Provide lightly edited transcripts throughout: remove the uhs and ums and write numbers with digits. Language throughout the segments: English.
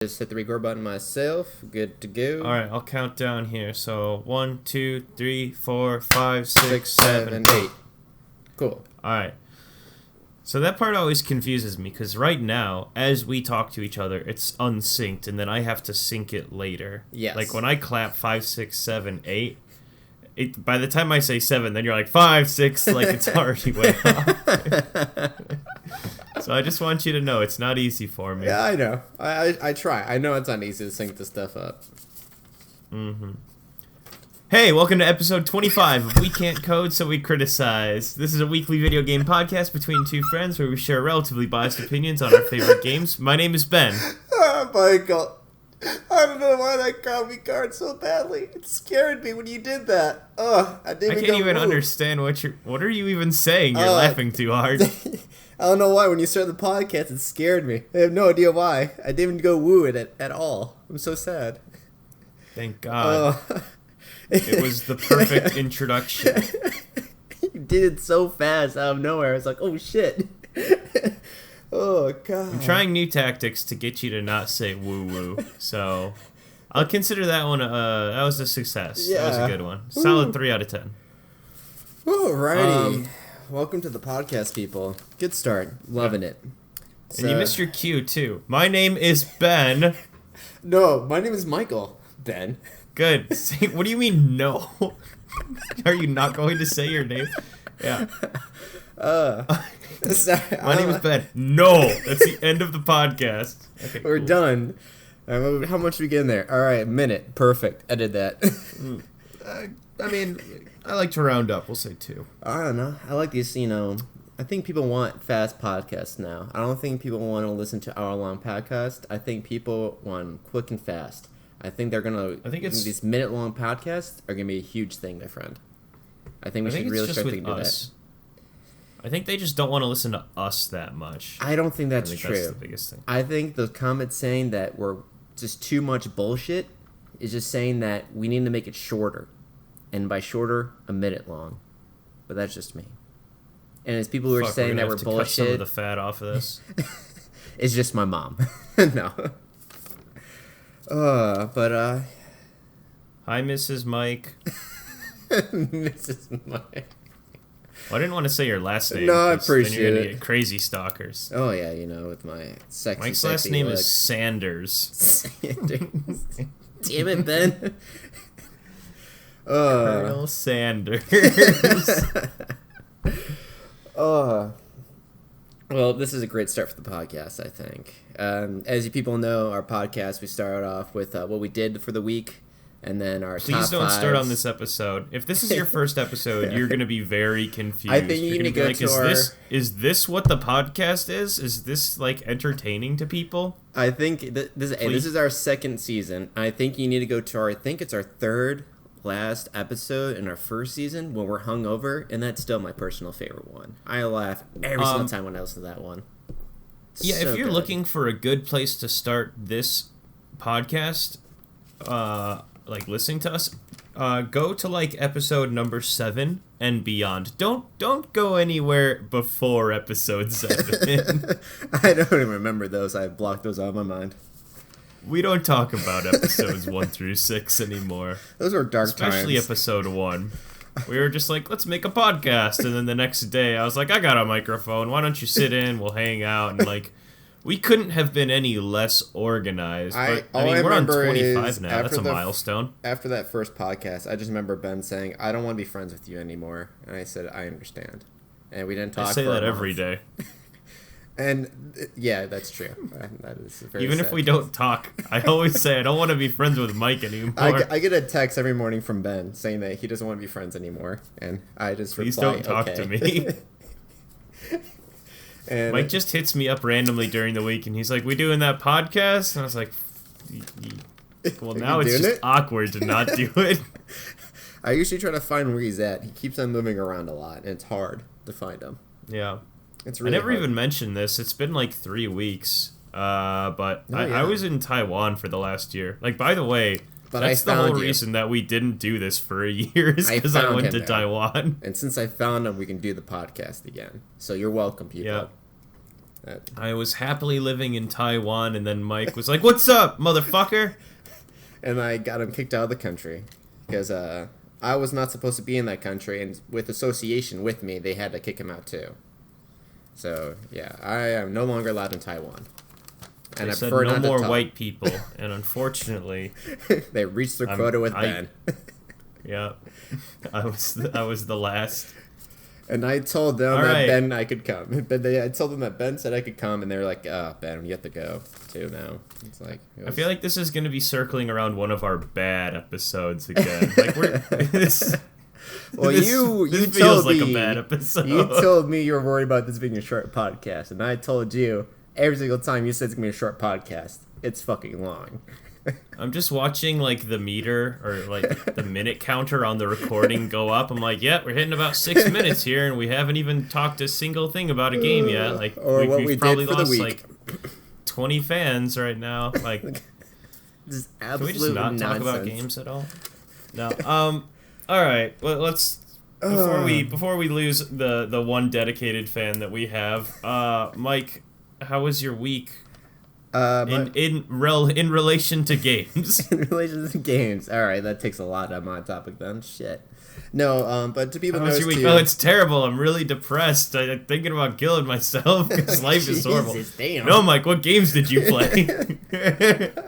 Just hit the record button myself. Good to go. All right, I'll count down here. So 1, 2, 3, 4, 5, 6, 7, 8. Cool. All right. So that part always confuses me because right now, as we talk to each other, it's unsynced, and then I have to sync it later. Yes. Like when I clap 5, 6, 7, 8. By the time I say 7, then you're like 5, 6, like it's already way off. So I just want you to know it's not easy for me. Yeah, I know. I try. I know it's not easy to sync this stuff up. Mm-hmm. Hey, welcome to episode 25 of We Can't Code, So We Criticize. This is a weekly video game podcast between two friends where we share relatively biased opinions on our favorite games. My name is Ben. Oh, Michael. I don't know why that caught me guard so badly. It scared me when you did that. I can't even understand what are you even saying? You're laughing too hard. I don't know why. When you started the podcast, it scared me. I have no idea why. I didn't even go woo it at all. I'm so sad. Thank God. It was the perfect introduction. You did it so fast out of nowhere. I was like, oh shit. Oh God. I'm trying new tactics to get you to not say woo woo. So I'll consider that one that was a success. Yeah. That was a good one. Solid 3 out of 10. Alrighty. Welcome to the podcast, people. Good start. Loving it. And you missed your cue too. My name is Ben. No, my name is Michael. Ben. Good. What do you mean no? Are you not going to say your name? Yeah. Sorry, My name is Ben. No, that's the end of the podcast. Okay, we're cool. done. How much did we get in there? All right, a minute. Perfect. Edit that. I mean, I like to round up. We'll say 2. I don't know. I like these, I think people want fast podcasts now. I don't think people want to listen to hour-long podcasts. I think people want quick and fast. I think these minute-long podcasts are going to be a huge thing, my friend. I think we should really start thinking about that. I think they just don't want to listen to us that much. I don't think that's true. That's the biggest thing. I think the comment saying that we're just too much bullshit is just saying that we need to make it shorter. And by shorter, a minute long. But that's just me. And it's people who are saying that we're bullshit. Cut some of the fat off of this. It's just my mom. No. Hi, Mrs. Mike. Mrs. Mike. Well, I didn't want to say your last name. No, I appreciate then you're gonna it. get crazy stalkers. Oh, yeah, with my sexy Mike's last name is Sanders. Sanders. Damn it, Ben. Colonel Sanders. Well, this is a great start for the podcast, I think. As you people know, our podcast, we started off with what we did for the week, and then our Please don't start on this episode. If this is your first episode, you're going to be very confused. I think you need to go to our... Is this what the podcast is? Is this, entertaining to people? I think this is our second season. I think you need to go to I think it's our third last episode in our first season when we're hungover, and that's still my personal favorite one. I laugh every single time when I listen to that one. Yeah, so if you're good. looking for a good place to start this podcast, listening to us, go to episode number 7 and beyond. Don't go anywhere before episode 7. I don't even remember those. I blocked those out of my mind. We don't talk about episodes 1 through 6 anymore. Those were dark times. Especially episode 1. We were just like, let's make a podcast. And then the next day, I was like, I got a microphone. Why don't you sit in? We'll hang out. And we couldn't have been any less organized. But we're on 25 now. That's a milestone. After that first podcast, I just remember Ben saying, I don't want to be friends with you anymore. And I said, I understand. And we didn't talk for a month. I say that every day. And yeah, that's true. That is very Even sad. if we don't talk, I always say I don't want to be friends with Mike anymore. I get a text every morning from Ben saying that he doesn't want to be friends anymore, and I just Please reply, don't talk to me. And Mike just hits me up randomly during the week, and he's like, "We doing that podcast?" And I was like, "Well, now it's just awkward to not do it." I usually try to find where he's at. He keeps on moving around a lot, and it's hard to find him. Yeah. It's really I never hard. even mentioned this. It's been 3 weeks. But I was in Taiwan for the last year. By the way, that's the whole reason that we didn't do this for a year is because I went to Taiwan. And since I found him, we can do the podcast again. So you're welcome, people. Yeah. I was happily living in Taiwan, and then Mike was like, "What's up, motherfucker?" And I got him kicked out of the country because I was not supposed to be in that country, and with association with me, they had to kick him out too. So yeah, I am no longer allowed in Taiwan. And I said no more white people, and unfortunately, they reached their quota with Ben. Yeah, I was the last. And I told them that Ben I could come. But I told them that Ben said I could come, and they were like, "Oh, Ben, you have to go too now." It's like I feel like this is going to be circling around one of our bad episodes again. Like we're Well, this feels told like a bad episode. You told me you were worried about this being a short podcast, and I told you every single time you said it's gonna be a short podcast, it's fucking long. I'm just watching like the meter or like the minute counter on the recording go up. I'm like, yeah, we're hitting about 6 minutes here, and we haven't even talked a single thing about a game yet. Like, we've probably lost like 20 fans right now. Like, just can we just not talk about games at all? No. All right. Well, let's before we lose the one dedicated fan that we have. Mike, how was your week? In relation to games. In relation to games. All right, that takes a lot out of my topic then. Shit. No, but to people notice too. Oh, it's terrible. I'm really depressed. I'm thinking about killing myself because life is horrible. Damn. No, Mike, what games did you play?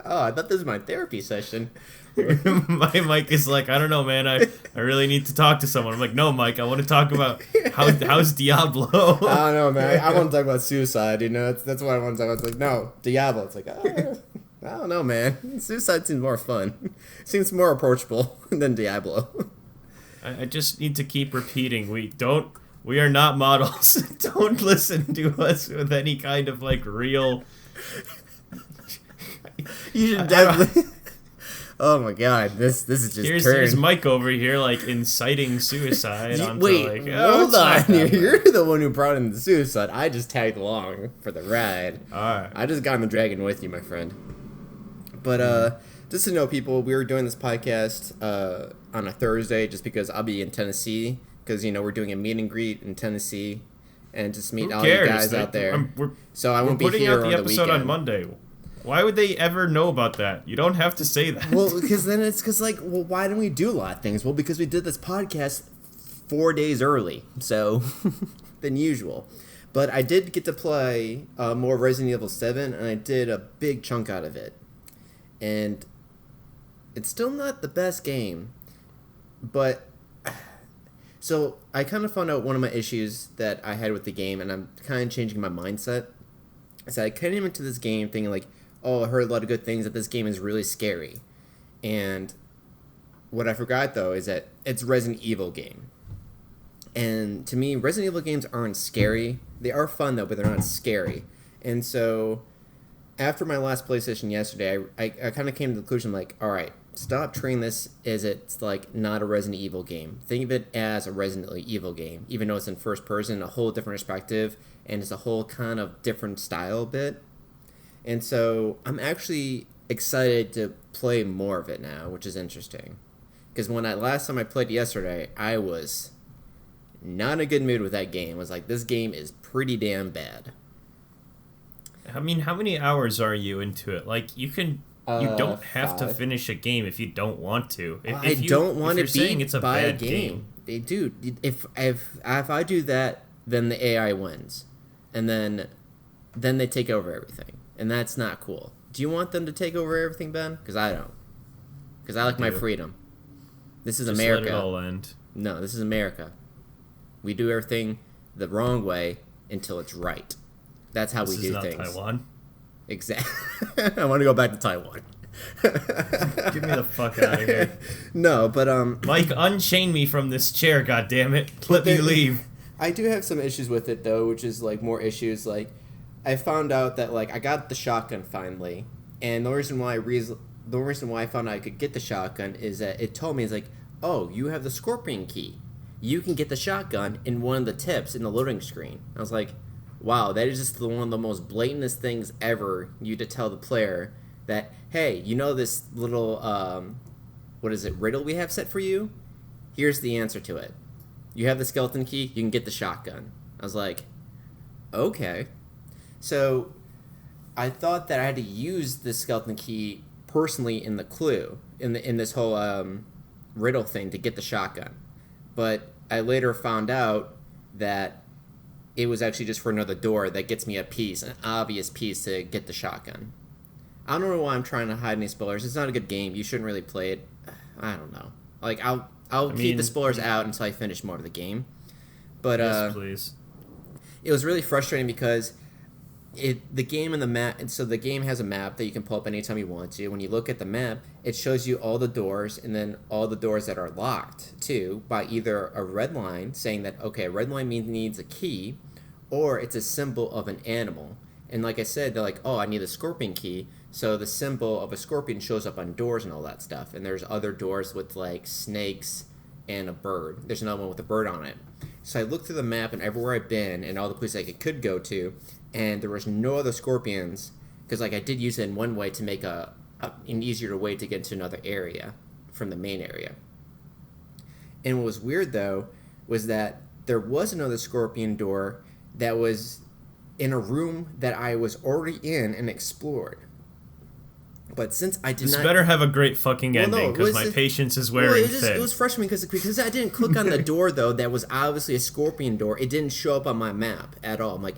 Oh, I thought this was my therapy session. My Mike is like, I don't know, man. I really need to talk to someone. I'm like, no, Mike. I want to talk about how's Diablo. I don't know, man. I want to talk about suicide. You know, that's what I want to talk about. It's like, no, Diablo. It's like, I don't know, man. Suicide seems more fun. Seems more approachable than Diablo. I just need to keep repeating. We are not models. Don't listen to us with any kind of like real. You should definitely. Oh my god, this is just here's Mike over here like inciting suicide. Wait, hold on. You're the one who brought in the suicide. I just tagged along for the ride. Alright. I just got on the dragon with you, my friend. But just to know, people, we were doing this podcast on a Thursday just because I'll be in Tennessee because we're doing a meet and greet in Tennessee and just meet all you guys out there. So I won't be here on the weekend. We're putting out the episode on Monday. Why would they ever know about that? You don't have to say that. Well, because then it's why don't we do a lot of things? Well, because we did this podcast 4 days early, so than usual. But I did get to play more Resident Evil 7, and I did a big chunk out of it. And it's still not the best game, but so I kind of found out one of my issues that I had with the game, and I'm kind of changing my mindset. So I came into this game thinking like, oh, I heard a lot of good things, that this game is really scary. And what I forgot, though, is that it's a Resident Evil game. And to me, Resident Evil games aren't scary. They are fun, though, but they're not scary. And so after my last PlayStation yesterday, I kind of came to the conclusion, like, all right, stop treating this as it's, like, not a Resident Evil game. Think of it as a Resident Evil game, even though it's in first person, a whole different perspective, and it's a whole kind of different style bit. And so I'm actually excited to play more of it now, which is interesting. Because last time I played yesterday, I was not in a good mood with that game. I was like, this game is pretty damn bad. I mean, how many hours are you into it? Like, you don't have 5. To finish a game if you don't want to. I don't want to be it's a bad game. Dude, if I do that, then the AI wins. And then they take over everything. And that's not cool. Do you want them to take over everything, Ben? Because I don't. Because I like my freedom. This is America. Let it all end. No, this is America. We do everything the wrong way until it's right. That's how we do things. This is not Taiwan. Exactly. I want to go back to Taiwan. Get me the fuck out of here. No, but Mike, unchain me from this chair, goddammit. Let me leave. I do have some issues with it though, which is like more issues like I found out that like I got the shotgun finally, and the reason why I found out I could get the shotgun is that it told me, it's like, oh, you have the Scorpion key. You can get the shotgun in one of the tips in the loading screen. I was like, wow, that is just one of the most blatantest things ever. You to tell the player that, hey, you know this little riddle we have set for you? Here's the answer to it. You have the skeleton key, you can get the shotgun. I was like, okay. So I thought that I had to use the skeleton key personally in the clue in this whole riddle thing to get the shotgun, but I later found out that it was actually just for another door that gets me a piece, an obvious piece to get the shotgun. I don't know why I'm trying to hide any spoilers. It's not a good game. You shouldn't really play it. I don't know. Like I'll keep the spoilers out until I finish more of the game. But yes, please. It was really frustrating because the game and the map, and so the game has a map that you can pull up anytime you want to. When you look at the map, it shows you all the doors and then all the doors that are locked too by either a red line saying that okay, a red line means needs a key, or it's a symbol of an animal. And like I said, they're like, oh, I need a scorpion key. So the symbol of a scorpion shows up on doors and all that stuff. And there's other doors with like snakes and a bird. There's another one with a bird on it. So I looked through the map and everywhere I've been and all the places I could go to, and there was no other scorpions because like I did use it in one way to make an easier way to get into another area from the main area. And what was weird though was that there was another scorpion door that was in a room that I was already in and explored. But since I did this not... better have a great fucking ending, because my patience is wearing thin. It was frustrating because I didn't click on the door, though, that was obviously a scorpion door. It didn't show up on my map at all. I'm like,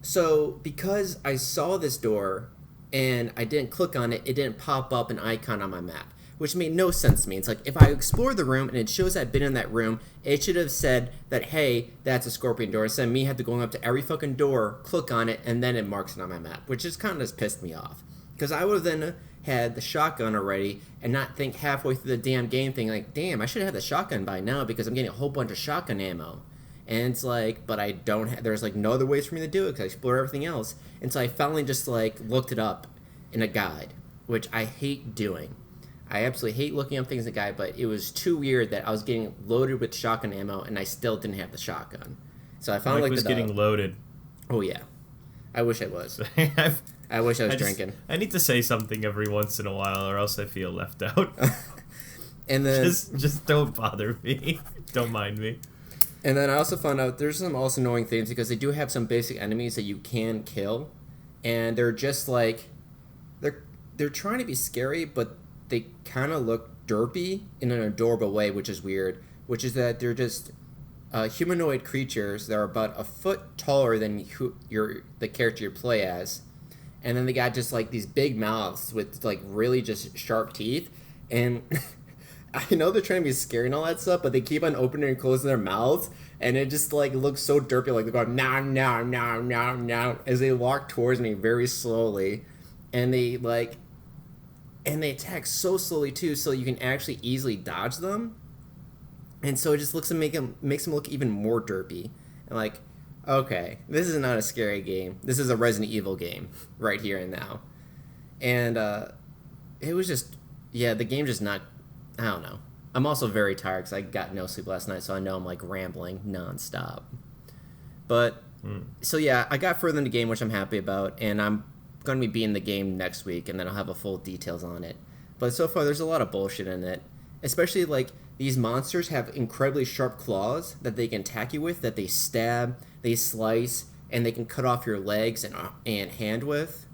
so because I saw this door and I didn't click on it, it didn't pop up an icon on my map, which made no sense to me. It's like, if I explored the room and it shows I've been in that room, it should have said that, hey, that's a scorpion door, instead of me have to go up to every fucking door, click on it, and then it marks it on my map, which just kind of just pissed me off. Because I would have then had the shotgun already and not think halfway through the damn game thing like, damn, I should have had the shotgun by now because I'm getting a whole bunch of shotgun ammo. And it's like, but I don't have, there's like no other ways for me to do it because I explored everything else. And so I finally just like looked it up in a guide, which I hate doing. I absolutely hate looking up things in a guide, but it was too weird that I was getting loaded with shotgun ammo and I still didn't have the shotgun. So I finally looked it up. was getting loaded. Oh yeah. I wish I was. I wish I was drinking. I need to say something every once in a while, or else I feel left out. And then just don't bother me. Don't mind me. And then I also found out there's some also annoying things because they do have some basic enemies that you can kill, and they're just like they're trying to be scary, but they kind of look derpy in an adorable way, which is weird. Which is that they're just humanoid creatures that are about a foot taller than the character you play as. And then they got just like these big mouths with like really just sharp teeth. And I know they're trying to be scary and all that stuff, but they keep on opening and closing their mouths. And it just like looks so derpy, like they're going now, now, now, now, now, as they walk towards me very slowly. And they attack so slowly too, so you can actually easily dodge them. And so it just makes them look even more derpy. And like, okay, this is not a scary game. This is a Resident Evil game right here and now. And it was just, yeah, the game just not, I don't know. I'm also very tired because I got no sleep last night, so I know I'm like rambling nonstop. But, so yeah, I got further in the game, which I'm happy about, and I'm going to be beating the game next week, and then I'll have a full details on it. But so far, there's a lot of bullshit in it. Especially, like, these monsters have incredibly sharp claws that they can attack you with, that they stab, they slice, and they can cut off your legs and hand with.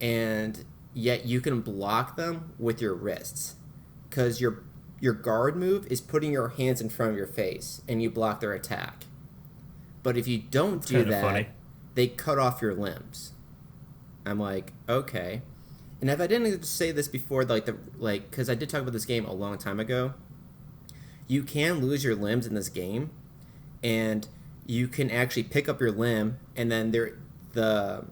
And yet you can block them with your wrists. Because your guard move is putting your hands in front of your face, and you block their attack. But if you don't do that, funny. They cut off your limbs. I'm like, okay. And if I didn't say this before, because I did talk about this game a long time ago, you can lose your limbs in this game, and you can actually pick up your limb, and then the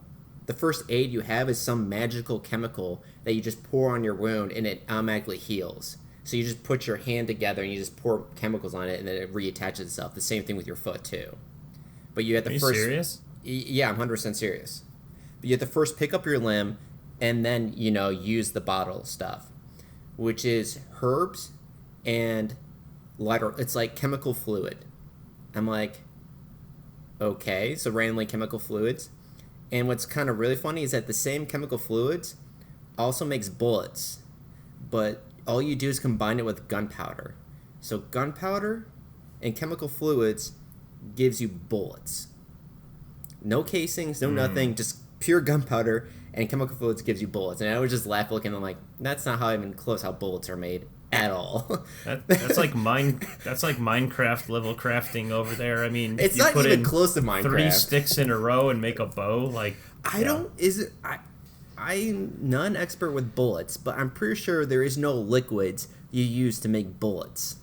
first aid you have is some magical chemical that you just pour on your wound, and it automatically heals. So you just put your hand together, and you just pour chemicals on it, and then it reattaches itself. The same thing with your foot, too. But you have to first... Are you serious? Yeah, I'm 100% serious. But you have to first pick up your limb, and then, use the bottle stuff, which is herbs and lighter. It's like chemical fluid. I'm like, okay, so randomly chemical fluids. And what's kind of really funny is that the same chemical fluids also makes bullets, but all you do is combine it with gunpowder. So gunpowder and chemical fluids gives you bullets. No casings, no nothing, just pure gunpowder, and chemical fluids gives you bullets. And I would just laugh looking, I'm like, that's not how even close how bullets are made at all. That's like Minecraft level crafting over there. I mean, it's not even close to Minecraft. 3 sticks in a row and make a bow. Like, I'm not an expert with bullets, but I'm pretty sure there is no liquids you use to make bullets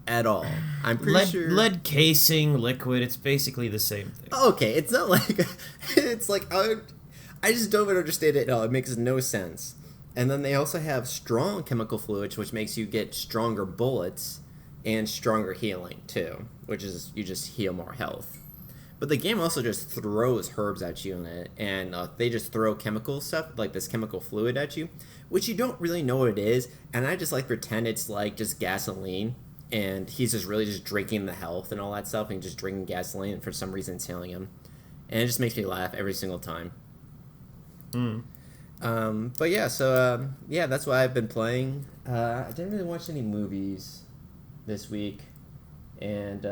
at all. I'm pretty sure lead casing, liquid, it's basically the same thing. Okay, it's not like it's like I just don't even understand it at all. It makes no sense. And then they also have strong chemical fluids, which makes you get stronger bullets and stronger healing too, which is you just heal more health. But the game also just throws herbs at you in it, and they just throw chemical stuff, like this chemical fluid at you, which you don't really know what it is, and I just like pretend it's like just gasoline, and he's just really just drinking the health and all that stuff, and just drinking gasoline, and for some reason it's healing him. And it just makes me laugh every single time. But yeah, so yeah, that's what I've been playing. I didn't really watch any movies this week, and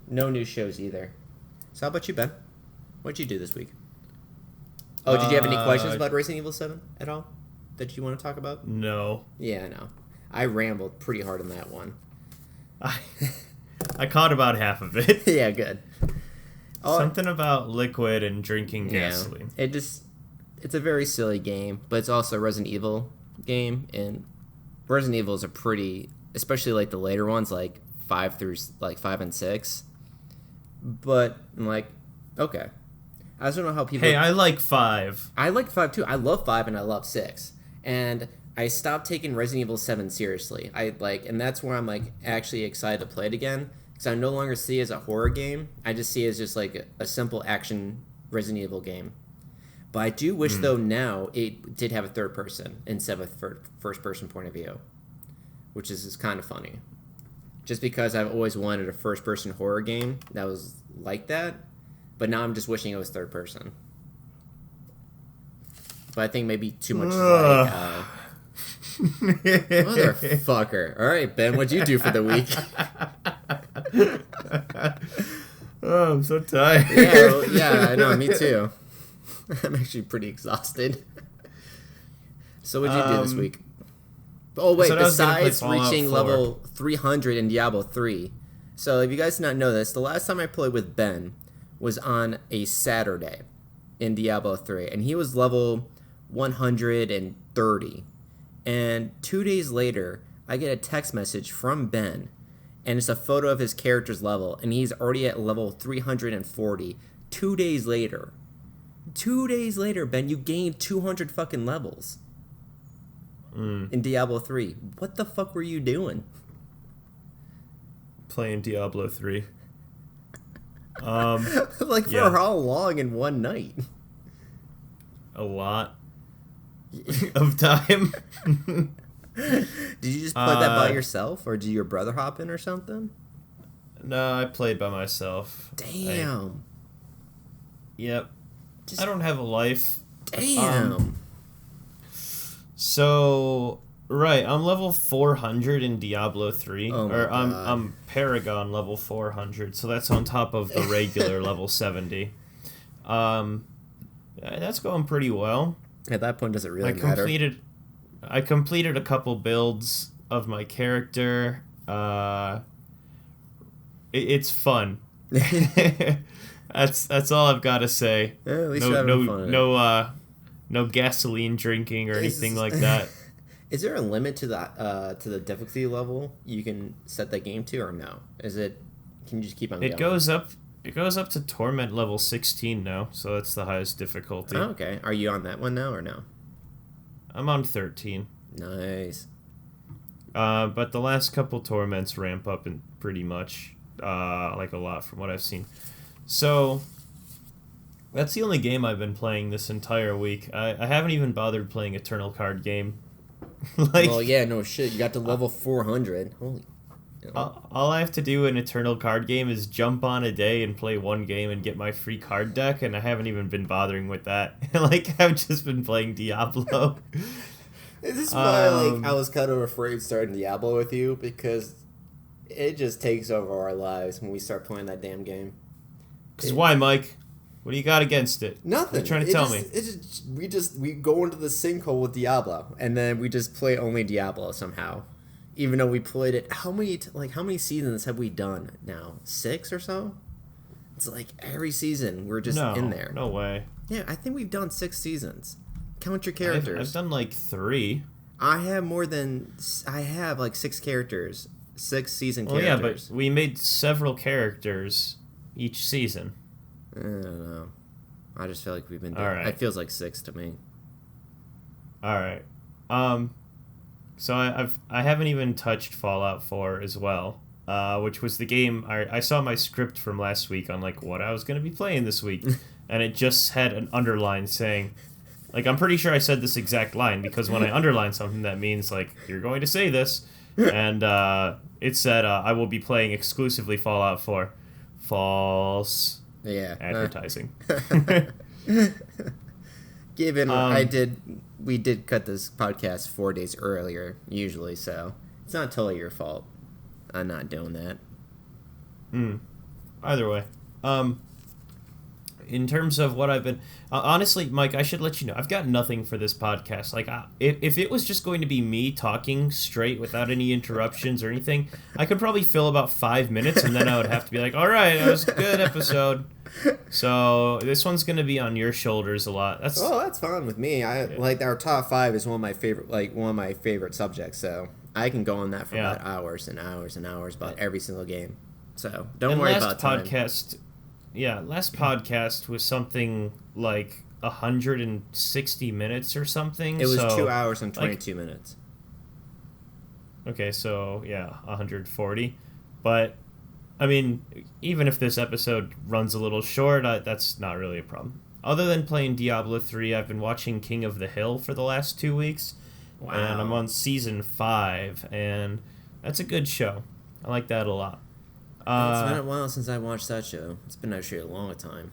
no new shows either. So how about you, Ben? What'd you do this week? Oh, did you have any questions about Resident Evil 7 at all that you want to talk about? No. Yeah, I know. I rambled pretty hard on that one. I caught about half of it. Yeah, good. Something about liquid and drinking gasoline. It's a very silly game, but it's also a Resident Evil game, and Resident Evil is a pretty, especially like the later ones, like 5 and 6. But I'm like, okay. I just don't know how people. Hey, I like 5. I like 5 too. I love 5 and I love 6. And I stopped taking Resident Evil 7 seriously. And that's where I'm like actually excited to play it again, because I no longer see it as a horror game. I just see it as just like a simple action Resident Evil game. But I do wish though now it did have a third person instead of a first person point of view, which is kind of funny. Just because I've always wanted a first person horror game that was like that, but now I'm just wishing it was third person. But I think maybe too much motherfucker. All right, Ben, what'd you do for the week? Oh, I'm so tired. Yeah, I know, me too. I'm actually pretty exhausted. So what'd you do this week? Oh wait, besides reaching level 300 in Diablo 3. So if you guys did not know this, the last time I played with Ben was on a Saturday in Diablo 3, and he was level 130. And 2 days later, I get a text message from Ben, and it's a photo of his character's level, and he's already at level 340. 2 days later. 2 days later, Ben, you gained 200 fucking levels. In Diablo 3. What the fuck were you doing? Playing Diablo 3. Like, for how long in one night? A lot of time. Did you just play that by yourself, or did your brother hop in or something? No, I played by myself. Damn. Yep. I don't have a life. Damn. So, right, I'm level 400 in Diablo 3. Oh my or God. I'm Paragon level 400, so that's on top of the regular level 70. That's going pretty well. At that point, does it really matter? I completed a couple builds of my character. It's fun. That's all I've got to say. Yeah, at least you're having fun. No gasoline drinking or anything like that. Is there a limit to the difficulty level you can set that game to, or no? Can you just keep on going? It goes up to Torment level 16 now, so that's the highest difficulty. Oh, okay. Are you on that one now or no? I'm on 13. Nice. But the last couple Torments ramp up in pretty much, like a lot from what I've seen. So, that's the only game I've been playing this entire week. I haven't even bothered playing Eternal Card Game. Well, yeah, no shit. You got to level 400. Holy. All I have to do in Eternal Card Game is jump on a day and play one game and get my free card deck, and I haven't even been bothering with that. I've just been playing Diablo. This is why, I was kind of afraid starting Diablo with you, because it just takes over our lives when we start playing that damn game. Because why, Mike? What do you got against it? Nothing. What are you trying to tell me? We go into the sinkhole with Diablo, and then we just play only Diablo somehow. Even though we played it, how many seasons have we done now? 6 or so? It's like every season we're just in there. No way. Yeah, I think we've done 6 seasons. Count your characters. I've done like 3. I have like 6 characters. 6 season characters. Yeah, but we made several characters each season. I don't know. I just feel like we've been doing... All right. It feels like 6 to me. All right. So I haven't even touched Fallout 4 as well, which was the game I saw my script from last week on like what I was going to be playing this week, and it just had an underline saying, like, I'm pretty sure I said this exact line, because when I underline something that means like you're going to say this, and it said I will be playing exclusively Fallout 4. False. Yeah. Advertising. Given we did cut this podcast 4 days earlier, usually, so it's not totally your fault. I'm not doing that. Either way. In terms of what I've been... honestly, Mike, I should let you know, I've got nothing for this podcast. Like, if it was just going to be me talking straight without any interruptions or anything, I could probably fill about 5 minutes, and then I would have to be like, all right, that was a good episode. So this one's going to be on your shoulders a lot. That's fine with me. Like, our top 5 is one of my favorite subjects, so I can go on that for about hours and hours and hours about every single game. So don't worry about time. Last podcast was something like 160 minutes or something. It was 2 hours and 22 minutes. Okay, so 140. But I mean, even if this episode runs a little short, that's not really a problem. Other than playing Diablo 3, I've been watching King of the Hill for the last 2 weeks. Wow. And I'm on season 5, and that's a good show. I like that a lot. It's been a while since I watched that show. It's been actually a long time.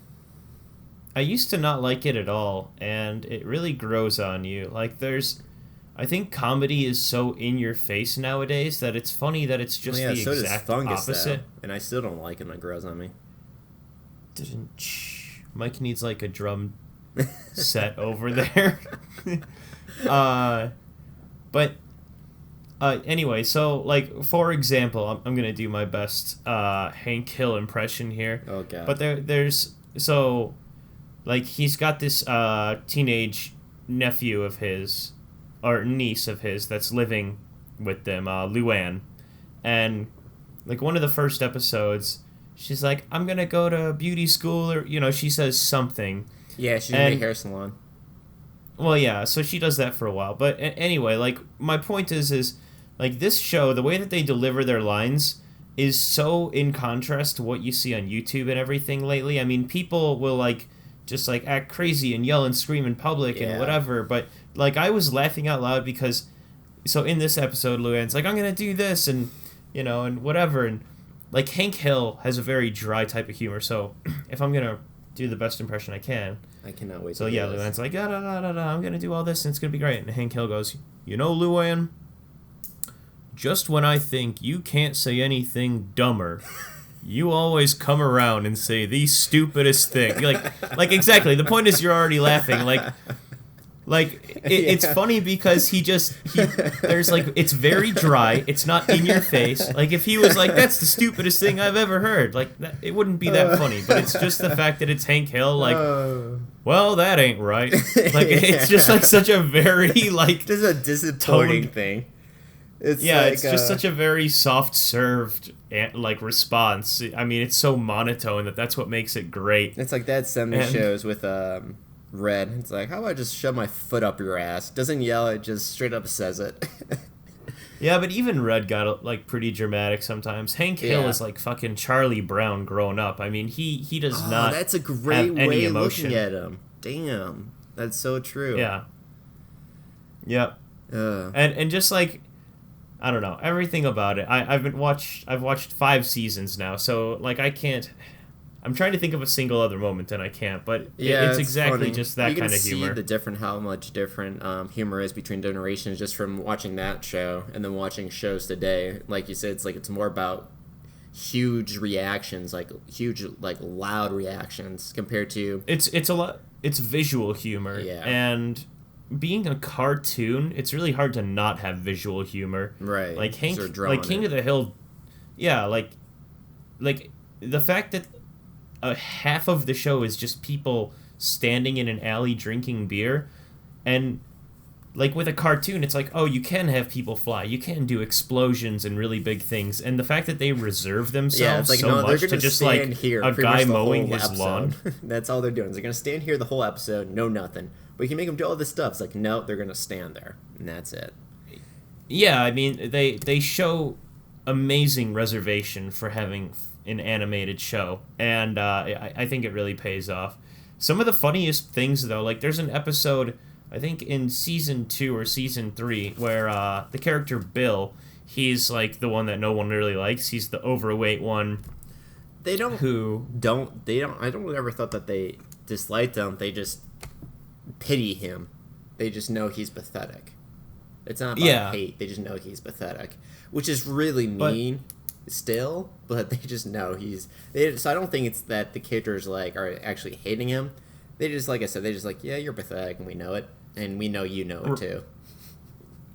I used to not like it at all, and it really grows on you. Like, I think comedy is so in your face nowadays that it's funny that it's just the exact opposite. And I still don't like it when it grows on me. Mike needs like a drum set over there. Anyway, so like for example, I'm gonna do my best Hank Hill impression here. Oh god. But there's so like he's got this teenage nephew of his or niece of his that's living with them, Luann, and like one of the first episodes, she's like, I'm gonna go to beauty school, or she says something. Yeah, she's in a hair salon. Well, yeah, so she does that for a while. But anyway, like my point is like this show, the way that they deliver their lines is so in contrast to what you see on YouTube and everything lately. I mean, people will like just like act crazy and yell and scream in public and whatever, but like I was laughing out loud because so in this episode Luann's like, I'm gonna do this and and whatever, and like Hank Hill has a very dry type of humor, so if I'm gonna do the best impression I can, I cannot wait. So Luann's like, I'm gonna do all this and it's gonna be great, and Hank Hill goes, Luann, just when I think you can't say anything dumber, you always come around and say the stupidest thing. Like exactly. The point is you're already laughing. It's funny because there's like, it's very dry. It's not in your face. Like if he was like, that's the stupidest thing I've ever heard, like it wouldn't be that funny. But it's just the fact that it's Hank Hill. Like, well, that ain't right. Like it's just like such a very like. Just a disappointing thing. It's it's just such a very soft-served like response. I mean, it's so monotone that's what makes it great. It's like that 70s shows with Red. It's like, how about I just shove my foot up your ass? Doesn't yell, it just straight up says it. Yeah, but even Red got like pretty dramatic sometimes. Hank Hill is like fucking Charlie Brown grown up. I mean, he does not. That's a great way of emotion. looking at him. Damn, that's so true. Yeah. Yep. And just like, I don't know, everything about it. I've watched 5 seasons now, so like I'm trying to think of a single other moment and I can't, but it's exactly funny. Just that kind of humor. You can see how much different humor is between generations just from watching that show and then watching shows today. Like you said, it's more about huge reactions, like huge, like loud reactions compared to it's a lot. It's visual humor, and being a cartoon, it's really hard to not have visual humor. Right. Like King of the Hill, yeah, like the fact that half of the show is just people standing in an alley drinking beer, and like with a cartoon, it's like, oh, you can have people fly, you can do explosions and really big things, and the fact that they reserve themselves much to just like here a guy mowing his lawn. That's all they're doing. They're gonna stand here the whole episode, no nothing. We can make them do all this stuff. It's like, no, they're gonna stand there, and that's it. Yeah, I mean, they show amazing reservation for having an animated show, and I think it really pays off. Some of the funniest things, though, like there's an episode, I think in season 2 or season 3, where the character Bill, he's like the one that no one really likes. He's the overweight one. I don't ever thought that they disliked him. They just pity him. They just know he's pathetic. It's not about hate. They just know he's pathetic, which is really mean still, but they just know so I don't think it's that the characters like are actually hating him. They just, like I said, they just like, yeah, you're pathetic, and we know it, and we know you know it too.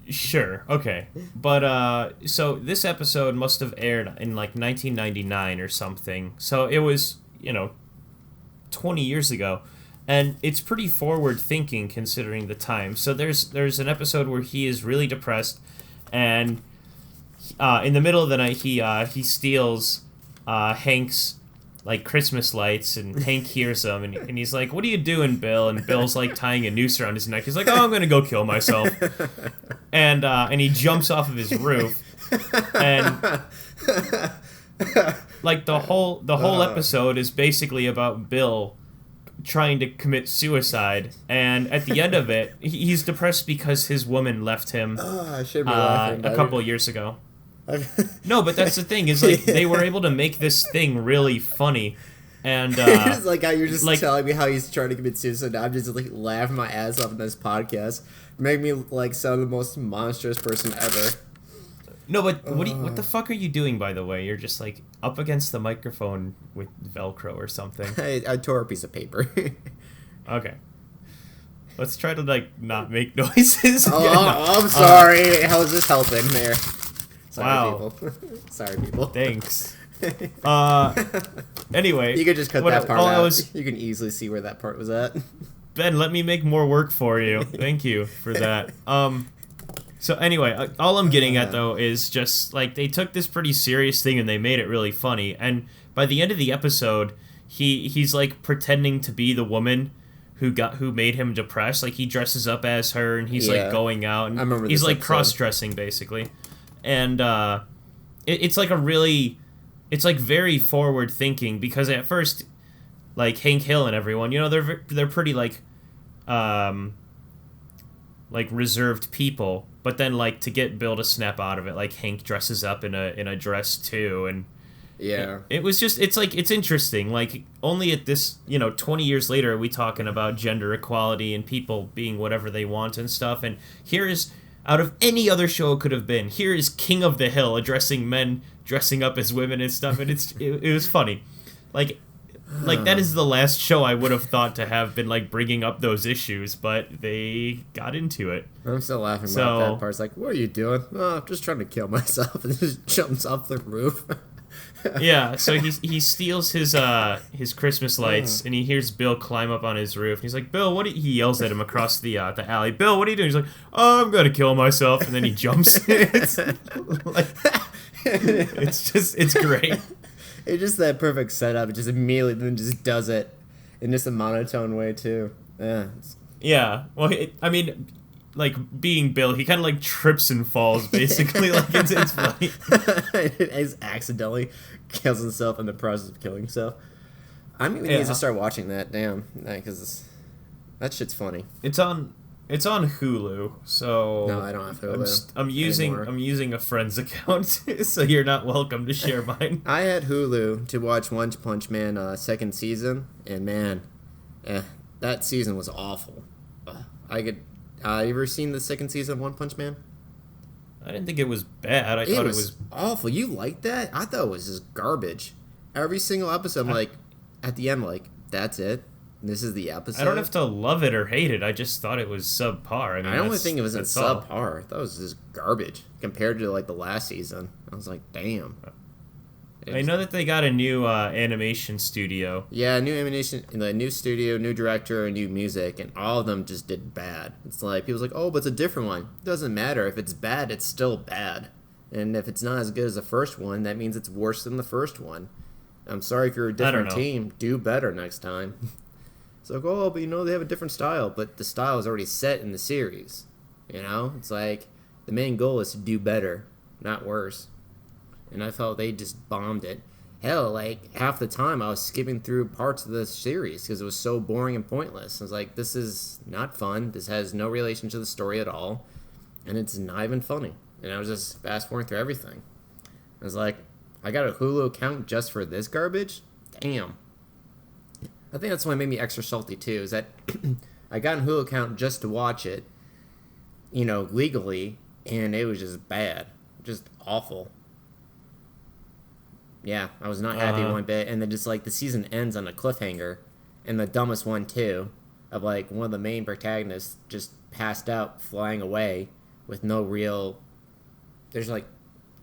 Sure, okay. But, so this episode must have aired in, like, 1999 or something. So it was, 20 years ago. And it's pretty forward-thinking considering the time. So there's an episode where he is really depressed, and in the middle of the night, he steals Hank's like Christmas lights, and Hank hears him, and he's like, "What are you doing, Bill?" And Bill's like tying a noose around his neck. He's like, "Oh, I'm gonna go kill myself," and he jumps off of his roof, and like the whole episode is basically about Bill trying to commit suicide, and at the end of it, he's depressed because his woman left him a couple of years ago. No, but that's the thing, is like they were able to make this thing really funny, and it's like how you're just like, telling me how he's trying to commit suicide. I'm just like laughing my ass off in this podcast, make me like sound the most monstrous person ever. No, but what the fuck are you doing, by the way? You're just like up against the microphone with Velcro or something. I tore a piece of paper. Okay. Let's try to like not make noises. I'm sorry. How is this helping there? Sorry, wow. People. Sorry, people. Thanks. Anyway. You could just cut that part out. You can easily see where that part was at. Ben, let me make more work for you. Thank you for that. So anyway, all I'm getting at, though, is just, like, they took this pretty serious thing and they made it really funny. And by the end of the episode, he's like, pretending to be the woman who made him depressed. Like, he dresses up as her, and he's, like, going out. And he's, like, cross-dressing, basically. And it's like it's like very forward thinking, because at first, like Hank Hill and everyone, they're pretty like reserved people, but then like to get Bill to snap out of it, like Hank dresses up in a dress too, and it was just, it's interesting. Like, only at this 20 years later are we talking about gender equality and people being whatever they want and stuff, and here is, out of any other show it could have been, here is King of the Hill addressing men dressing up as women and stuff, and it was funny. Like that is the last show I would have thought to have been like bringing up those issues, but they got into it. I'm still laughing about that part. It's like, what are you doing? Oh, I'm just trying to kill myself, and just jumps off the roof. Yeah, so he steals his Christmas lights, and he hears Bill climb up on his roof. He's like, "Bill, what?" He yells at him across the alley. "Bill, what are you doing?" He's like, "Oh, I'm gonna kill myself," and then he jumps. It's great. It's just that perfect setup. It just immediately then just does it in just a monotone way too. Yeah. Yeah. Well, I mean, like, being Bill, he kind of like trips and falls, basically. Like, it's funny. He accidentally kills himself in the process of killing himself. I mean, we need to start watching that. Damn, because that shit's funny. It's on Hulu, so no, I don't have Hulu. I'm using a friend's account, so you're not welcome to share mine. I had Hulu to watch One Punch Man second season, and man, that season was awful. You ever seen the second season of One Punch Man? I didn't think it was bad. I thought it was awful. You liked that? I thought it was just garbage. Every single episode, I'm like, at the end, like, that's it. This is the episode. I don't have to love it or hate it. I just thought it was subpar. I mean, I don't think it was subpar. I thought it was just garbage compared to like the last season. I was like, damn. I know that they got a new animation studio. Yeah, new animation, a new studio, new director, and new music, and all of them just did bad. It's like people's like, oh, but it's a different one. It doesn't matter. If it's bad, it's still bad. And if it's not as good as the first one, that means it's worse than the first one. I'm sorry if you're a different team. Do better next time. It's like, oh, but they have a different style, but the style is already set in the series. It's like the main goal is to do better, not worse. And I felt they just bombed it. Hell, like half the time I was skipping through parts of the series because it was so boring and pointless. I was like, this is not fun. This has no relation to the story at all, and it's not even funny. And I was just fast forwarding through everything. I was like, I got a Hulu account just for this garbage? Damn. I think that's what made me extra salty too, is that I got a Hulu account just to watch it, legally, and it was just bad. Just awful. Yeah, I was not happy one bit. And then just like the season ends on a cliffhanger, and the dumbest one too, of like one of the main protagonists just passed out, flying away with no real. There's like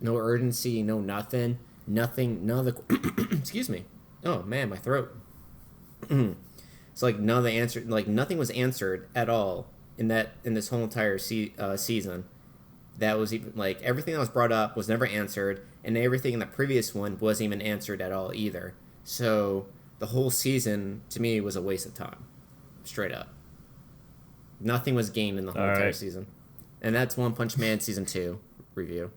no urgency, no nothing, none of the. Excuse me. Oh man, my throat. It's like none of the answer, like nothing was answered at all in this whole entire season. That was even like everything that was brought up was never answered, and everything in the previous one wasn't even answered at all either. So the whole season to me was a waste of time, straight up. Nothing was gained in the whole entire season, and that's One Punch Man season 2 review.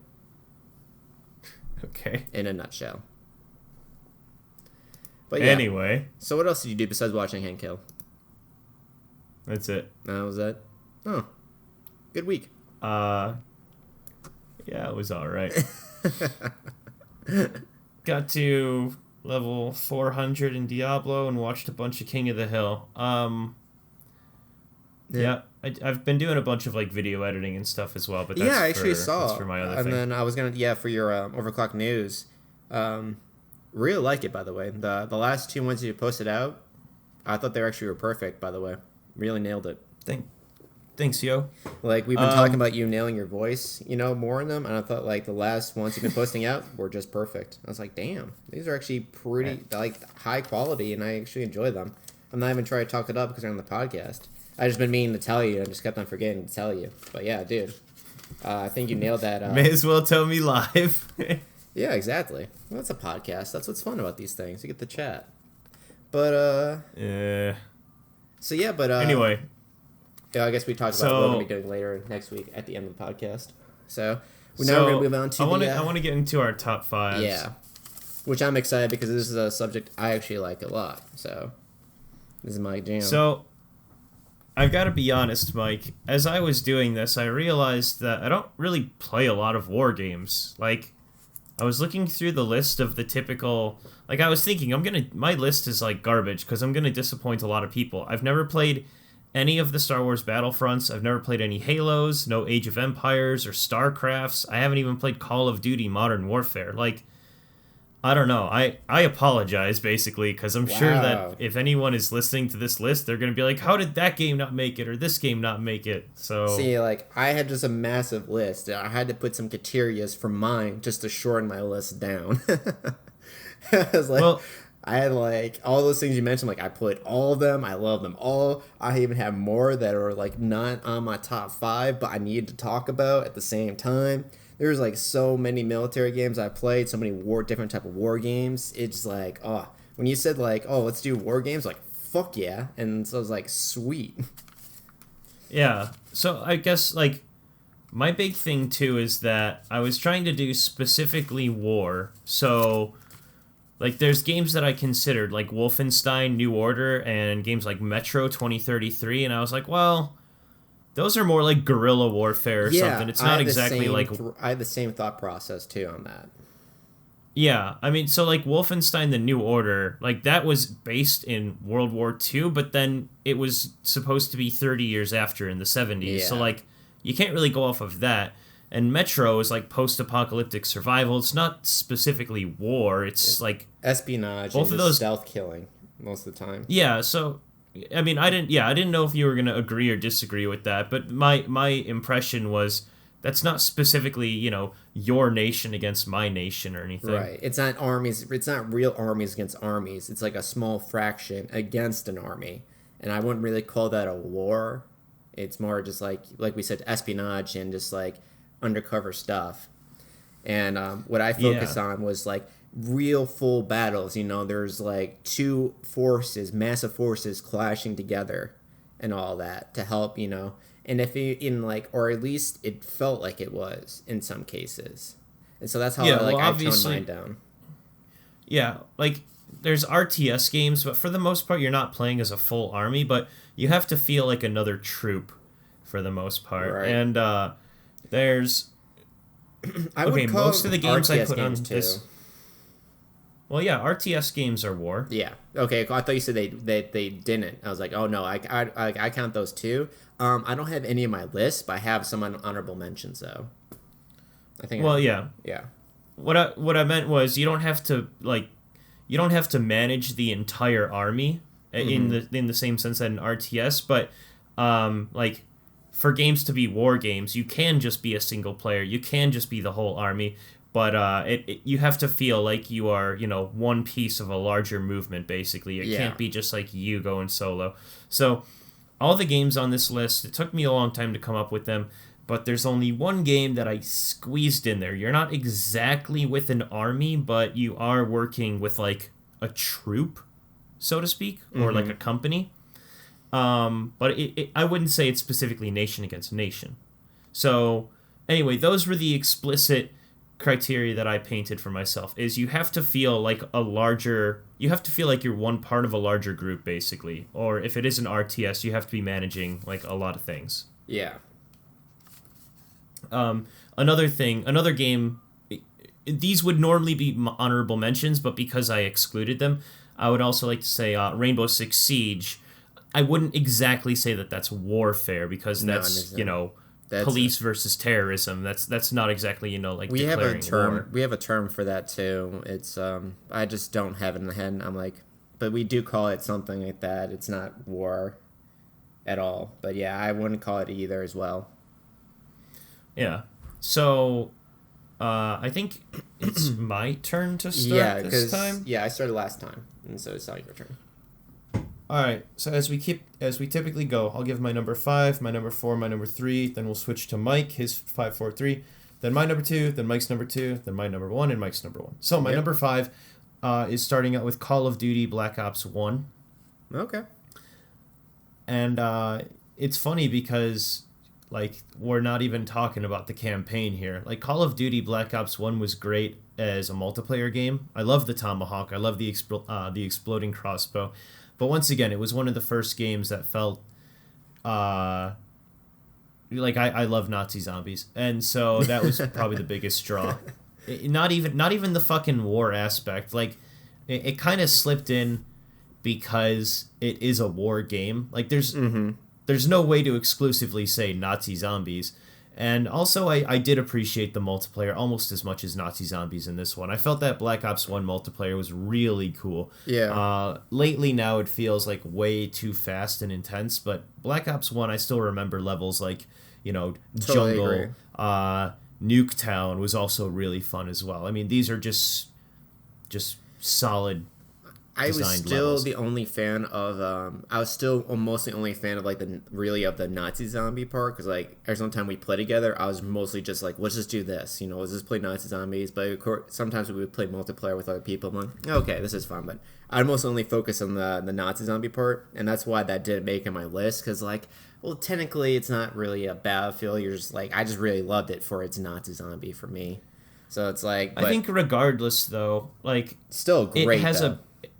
Okay. In a nutshell. But yeah. Anyway. So what else did you do besides watching Hank Hill? That's it. That was it. Oh, good week. Yeah, it was all right. Got to level 400 in Diablo and watched a bunch of King of the Hill. Yeah, I've been doing a bunch of like video editing and stuff as well. But that's I actually saw. That's for my other thing. And then I was gonna for your Overclock news. Really like it, by the way. The last 2 ones you posted out, I thought they actually were perfect. By the way, really nailed it. Thanks, yo. Like, we've been talking about you nailing your voice, more in them, and I thought, like, the last ones you've been posting out were just perfect. I was like, damn, these are actually pretty, like, high quality, and I actually enjoy them. I'm not even trying to talk it up because they're on the podcast. I just been meaning to tell you, and just kept on forgetting to tell you. But, yeah, dude, I think you nailed that. May as well tell me live. Yeah, exactly. Well, that's a podcast. That's what's fun about these things. You get the chat. But, yeah. So, yeah, but, anyway. Yeah, I guess we talked about what we're going to be doing later next week at the end of the podcast. So, now we're going to move on to I want to get into our top 5s. Yeah. Which I'm excited because this is a subject I actually like a lot. So, this is my jam. So, I've got to be honest, Mike. As I was doing this, I realized that I don't really play a lot of war games. Like, I was looking through the list of the typical... Like, I was thinking, my list is like garbage because I'm going to disappoint a lot of people. I've never played any of the Star Wars Battlefronts. I've never played any Halos, no Age of Empires or StarCrafts. I haven't even played Call of Duty Modern Warfare. Like, I don't know. I apologize, basically, because I'm sure that if anyone is listening to this list, they're going to be like, how did that game not make it or this game not make it? So see, like, I had just a massive list. I had to put some criterias for mine just to shorten my list down. I was like... I had, like, all those things you mentioned, like, I put all of them. I love them all. I even have more that are, like, not on my top 5, but I needed to talk about at the same time. There's, like, so many military games I played, so many different type of war games. It's like, when you said, like, let's do war games, like, fuck yeah. And so I was like, sweet. Yeah. So I guess, like, my big thing, too, is that I was trying to do specifically war, so... Like, there's games that I considered, like Wolfenstein New Order and games like Metro 2033, and I was like, well, those are more like guerrilla warfare or something. It's not exactly like... I had the same thought process, too, on that. Yeah, I mean, so, like, Wolfenstein The New Order, like, that was based in World War II, but then it was supposed to be 30 years after in the 70s, so, like, you can't really go off of that. And Metro is like post-apocalyptic survival. It's not specifically war. It's like espionage both and of those stealth killing most of the time. Yeah, so I mean, I didn't know if you were going to agree or disagree with that, but my impression was that's not specifically, your nation against my nation or anything. Right. It's not armies. It's not real armies against armies. It's like a small fraction against an army. And I wouldn't really call that a war. It's more just like we said, espionage and just like undercover stuff. And what I focused on was like real full battles. There's like two forces, massive forces clashing together and all that to help, and if or at least it felt like it was in some cases. And so that's how I toned mine down. Yeah, like there's RTS games, but for the most part you're not playing as a full army, but you have to feel like another troop for the most part. Right. And there's most of the games RTS I put on this. Well, yeah, RTS games are war. Yeah. Okay. I thought you said they didn't. I was like, oh no, I count those too. I don't have any of my lists, but I have some honorable mentions though. I think. Well, yeah. Yeah. What I meant was you don't have to manage the entire army in the same sense that an RTS, but for games to be war games, you can just be a single player. You can just be the whole army. But you have to feel like you are, one piece of a larger movement, basically. It can't be just like you going solo. So all the games on this list, it took me a long time to come up with them, but there's only one game that I squeezed in there. You're not exactly with an army, but you are working with like a troop, so to speak, or like a company. But I wouldn't say it's specifically nation against nation. So anyway, those were the explicit criteria that I painted for myself. Is you have to feel like you have to feel like you're one part of a larger group, basically. Or if it is an RTS, you have to be managing like a lot of things. Yeah. Another game, these would normally be honorable mentions, but because I excluded them, I would also like to say Rainbow Six Siege. I wouldn't exactly say that that's warfare, because that's, police versus terrorism. That's not exactly, like we declaring have a term. war. We have a term for that too. It's I just don't have it in the head. I'm like, but we do call it something like that. It's not war at all. But yeah, I wouldn't call it either as well. Yeah. So I think it's my turn to start this time. Yeah, I started last time, and so it's now your turn. All right, so as we typically go, I'll give my number 5, my number 4, my number 3, then we'll switch to Mike, his 5, 4, 3, then my number 2, then Mike's number 2, then my number 1, and Mike's number 1. So my number 5 is starting out with Call of Duty Black Ops 1. Okay. And it's funny because, like, we're not even talking about the campaign here. Like, Call of Duty Black Ops 1 was great as a multiplayer game. I love the Tomahawk. I love the exploding crossbow. But once again, it was one of the first games that felt like I love Nazi zombies, and so that was probably the biggest draw. Not even the fucking war aspect. Like it kind of slipped in because it is a war game. Like there's no way to exclusively say Nazi zombies. And also, I did appreciate the multiplayer almost as much as Nazi zombies in this one. I felt that Black Ops 1 multiplayer was really cool. Yeah. Lately now it feels like way too fast and intense, but Black Ops 1 I still remember levels like, totally Jungle, agree. Nuketown was also really fun as well. I mean, these are just solid. I was still levels. the only fan of I was still mostly only a fan of like the Nazi zombie part, because like every time we play together I was mostly just like, let's just do this, let's just play Nazi zombies. But of course, sometimes we would play multiplayer with other people. I'm like, okay, this is fun, but I mostly only focus on the Nazi zombie part, and that's why that didn't make it on my list, because like, well, technically it's not really a Battlefield. You're just like, I just really loved it for its Nazi zombie for me. So it's like, I think regardless though, like still great. It has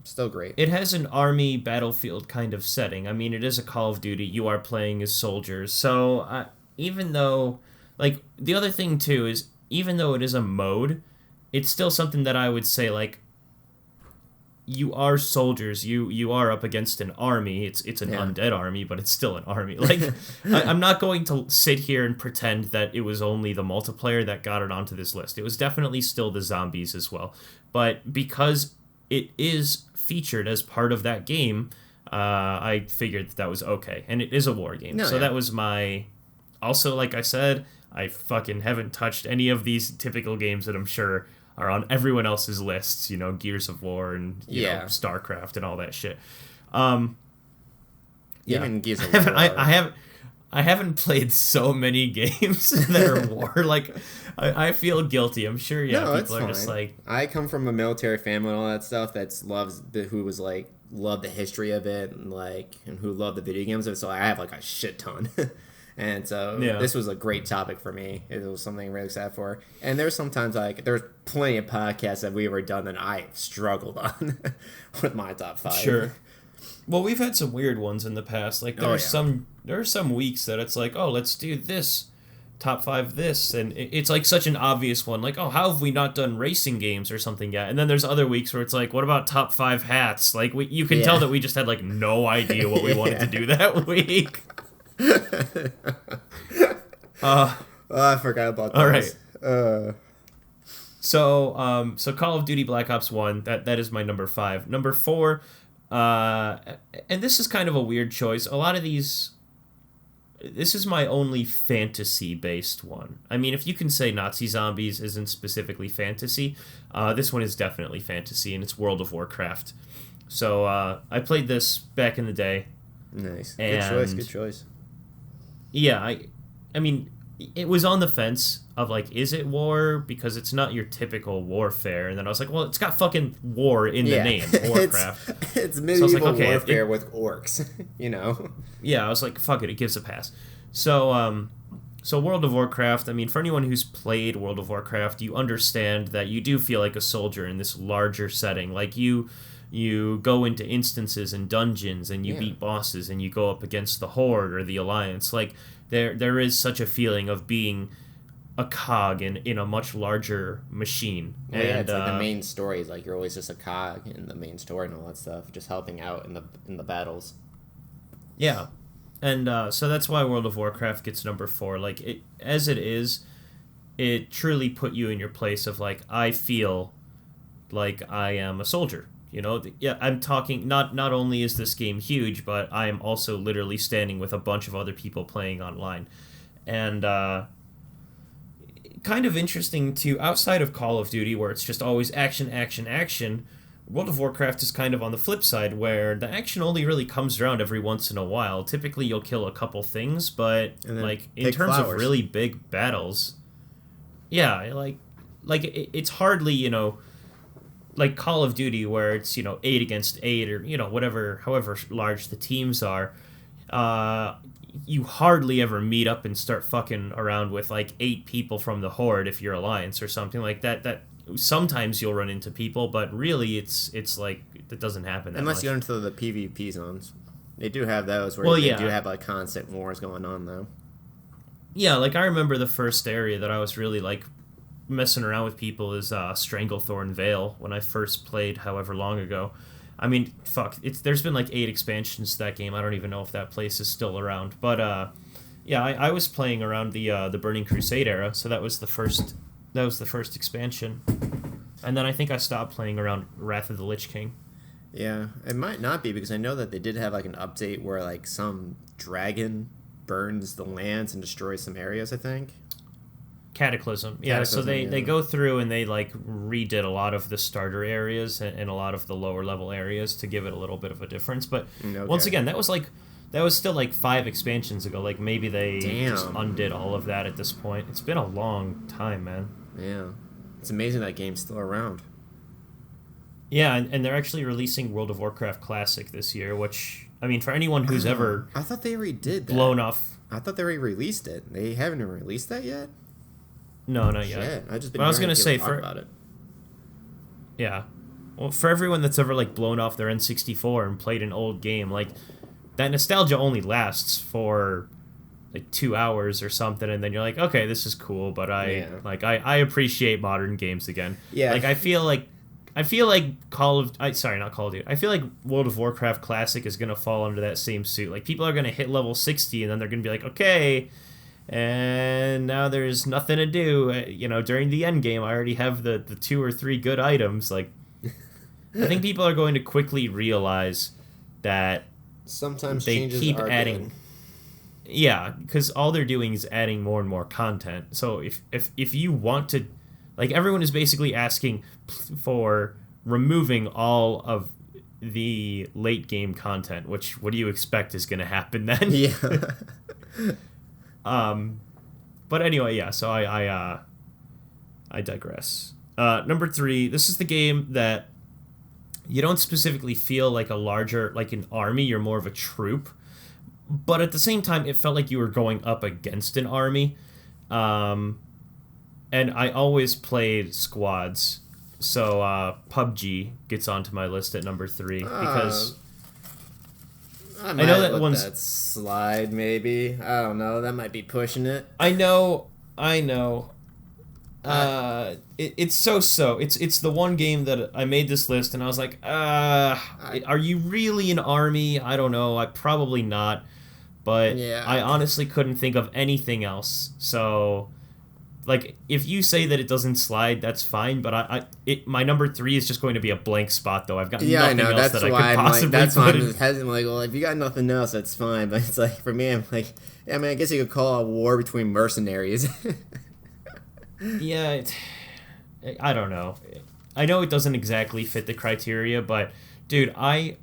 Still great. It has an army battlefield kind of setting. I mean, it is a Call of Duty. You are playing as soldiers. So even though, like, the other thing too is, even though it is a mode, it's still something that I would say, like, you are soldiers. You are up against an army. It's an undead army, but it's still an army. Like, I'm not going to sit here and pretend that it was only the multiplayer that got it onto this list. It was definitely still the zombies as well. But because it is featured as part of that game, I figured that was okay. And it is a war game. That was my... Also, like I said, I fucking haven't touched any of these typical games that I'm sure are on everyone else's lists, you know, Gears of War and you know, StarCraft and all that shit. Even Gears of War. I haven't played so many games that are war. Like, I feel guilty. I'm sure, people are just like... I come from a military family and all that stuff who loved the history of it and who loved the video games of it, so I have like a shit ton. And so this was a great topic for me. It was something I'm really excited for. And there's sometimes there's plenty of podcasts that we've ever done that I struggled on with my top 5. Sure. Well, we've had some weird ones in the past. Like there are some weeks that it's like, oh, let's do this top 5 this, and it's like such an obvious one. Like, oh, how have we not done racing games or something yet? And then there's other weeks where it's like, what about top 5 hats? Like you can tell that we just had like no idea what we wanted to do that week. I forgot about that. All right. So Call of Duty Black Ops 1, that is my number 5. Number 4, and this is kind of a weird choice. A lot of these, this is my only fantasy-based one. I mean, if you can say Nazi Zombies isn't specifically fantasy, this one is definitely fantasy, and it's World of Warcraft. So I played this back in the day. Nice. Good choice. Yeah, I mean, it was on the fence of like, is it war? Because it's not your typical warfare. And then I was like, well, it's got fucking war in the name, Warcraft. It's medieval warfare with orcs, you know? Yeah, I was like, fuck it, it gives a pass. So World of Warcraft, I mean, for anyone who's played World of Warcraft, you understand that you do feel like a soldier in this larger setting. Like, you go into instances and dungeons and you beat bosses and you go up against the Horde or the Alliance. Like, there is such a feeling of being a cog in a much larger machine. Well, and, it's like the main story is like you're always just a cog in the main story and all that stuff, just helping out in the battles. Yeah. And so that's why World of Warcraft gets number 4. Like, it truly put you in your place of like, I feel like I am a soldier. You know, I'm talking, not only is this game huge, but I am also literally standing with a bunch of other people playing online. And kind of interesting too, outside of Call of Duty, where it's just always action, action, action, World of Warcraft is kind of on the flip side, where the action only really comes around every once in a while. Typically, you'll kill a couple things, but like in terms of really big battles, it's hardly, you know, like Call of Duty, where it's, you know, 8 against 8 or, you know, however large the teams are, you hardly ever meet up and start fucking around with like 8 people from the Horde if you're Alliance or something like that. That sometimes you'll run into people, but really it's like that doesn't happen that unless much. you go into the PvP zones. They do have those where they do have like constant wars going on though. Yeah, like I remember the first area that I was really like messing around with people is Stranglethorn Vale when I first played however long ago. I mean, fuck, there's been like 8 expansions to that game. I don't even know if that place is still around. But I was playing around the Burning Crusade era, so that was the first expansion. And then I think I stopped playing around Wrath of the Lich King. Yeah, it might not be, because I know that they did have like an update where like some dragon burns the lands and destroys some areas, I think. Cataclysm. So they go through and they like redid a lot of the starter areas and a lot of the lower level areas to give it a little bit of a difference. But once again, that was still like 5 expansions ago. Like maybe they just undid all of that at this point. It's been a long time, man. Yeah. It's amazing that game's still around. Yeah, and they're actually releasing World of Warcraft Classic this year, which, I mean, for anyone who's ever I thought they redid that. Blown off. I thought they re-released it. They haven't even released that yet? No, not yet. Shit, I just been was gonna say talk about it. Yeah. Well, for everyone that's ever like blown off their N64 and played an old game, like that nostalgia only lasts for like 2 hours or something, and then you're like, okay, this is cool, but I appreciate modern games again. Yeah. Like I feel like I feel like not Call of Duty. I feel like World of Warcraft Classic is gonna fall under that same suit. Like people are gonna hit level 60 and then they're gonna be like, okay, and now there's nothing to do. During the end game, I already have the 2 or 3 good items. Like, I think people are going to quickly realize that sometimes they changes keep are adding. Good. Yeah, because all they're doing is adding more and more content. So if you want to, like, everyone is basically asking for removing all of the late game content. Which, what do you expect is going to happen then? Yeah. But anyway, yeah. So I digress. Number 3. This is the game that you don't specifically feel like an army. You're more of a troop. But at the same time, it felt like you were going up against an army. And I always played squads. So PUBG gets onto my list at number 3 because I know that one's that slide. Maybe, I don't know. That might be pushing it. I know. It's so. It's the one game that I made this list and I was like, are you really an army? I don't know. I probably not. But yeah. I honestly couldn't think of anything else. So, like, if you say that it doesn't slide, that's fine. But my number 3 is just going to be a blank spot, though. I've got nothing else that I could possibly that's why I'm just hesitant. Like, well, if you got nothing else, that's fine. But it's like, for me, I'm like, yeah, I mean, I guess you could call it a war between mercenaries. Yeah, I don't know. I know it doesn't exactly fit the criteria, but, dude, I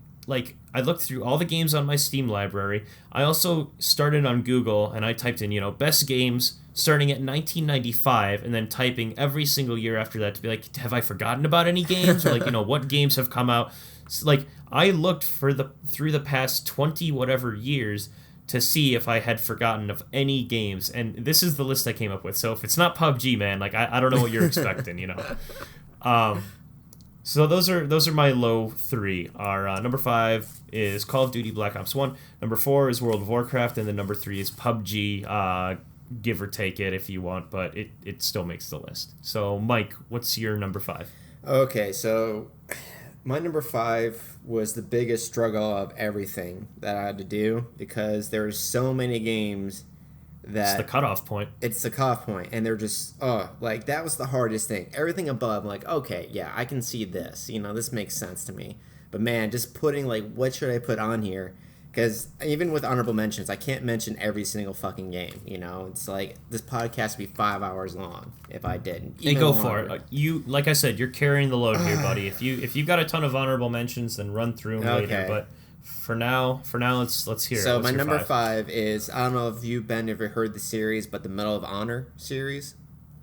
looked through all the games on my Steam library. I also started on Google, and I typed in, best games starting at 1995, and then typing every single year after that to be like, have I forgotten about any games? Or, like, what games have come out? Like, I looked through the past 20 whatever years to see if I had forgotten of any games, and this is the list I came up with. So if it's not PUBG, man, like, I don't know what you're expecting, So those are my low 3. Our number 5 is Call of Duty Black Ops 1. Number 4 is World of Warcraft, and then number 3 is PUBG. Give or take it if you want, but it still makes the list. So Mike, what's your number 5? Okay, so my number 5 was the biggest struggle of everything that I had to do because there were so many games that... It's the cutoff point. It's the cutoff point, and they're just, like, that was the hardest thing. Everything above, like, okay, yeah, I can see this. This makes sense to me. But, man, just putting, like, what should I put on here? Because even with honorable mentions, I can't mention every single fucking game, It's like, this podcast would be 5 hours long if I didn't. Hey, go for it. You, like I said, you're carrying the load here, buddy. If you got a ton of honorable mentions, then run through them later. But for now, let's hear it. So my number 5 is, I don't know if you've ever heard the series, but the Medal of Honor series.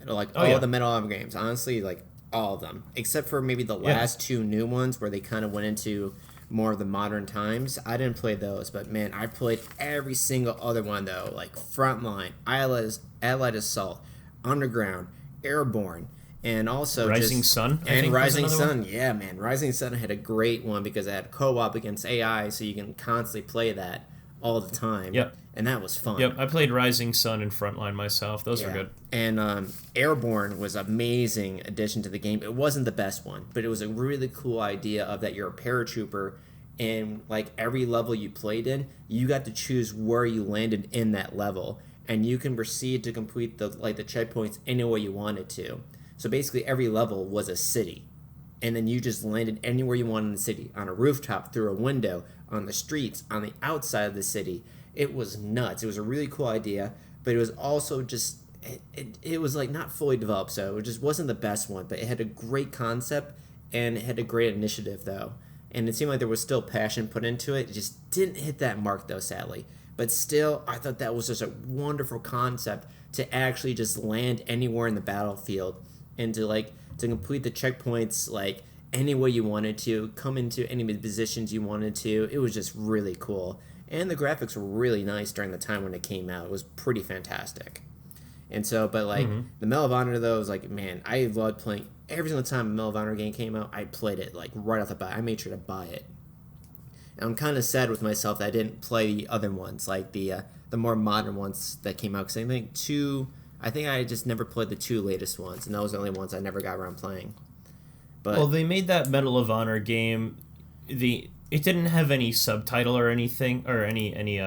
Like, the Medal of Honor games. Honestly, like, all of them. Except for maybe the last 2 new ones where they kind of went into more of the modern times. I didn't play those, but man, I played every single other one though, like Frontline, Allied Assault, Underground, Airborne, and also Rising Sun. And Rising Sun, yeah, man, Rising Sun had a great one because it had co-op against AI, so you can constantly play that all the time. Yep. And that was fun. Yep, I played Rising Sun and Frontline myself. Those were good. And Airborne was an amazing addition to the game. It wasn't the best one, but it was a really cool idea of that you're a paratrooper, and like every level you played in, you got to choose where you landed in that level, and you can proceed to complete the checkpoints any way you wanted to. So basically, every level was a city, and then you just landed anywhere you wanted in the city, on a rooftop, through a window, on the streets, on the outside of the city. It was nuts. It was a really cool idea, but it was also just, it was like not fully developed, so it just wasn't the best one, but it had a great concept, and it had a great initiative, though. And it seemed like there was still passion put into it. It just didn't hit that mark, though, sadly. But still, I thought that was just a wonderful concept to actually just land anywhere in the battlefield and to complete the checkpoints, like, any way you wanted to, come into any positions you wanted to. It was just really cool. And the graphics were really nice during the time when it came out. It was pretty fantastic. And so, but like, the Medal of Honor, though, was like, man, I loved playing. Every single time a Medal of Honor game came out, I played it, like, right off the bat. I made sure to buy it. And I'm kind of sad with myself that I didn't play the other ones, like the more modern ones that came out. Because I think I just never played the 2 latest ones, and those are the only ones I never got around playing. But well, they made that Medal of Honor game. It didn't have any subtitle or anything or any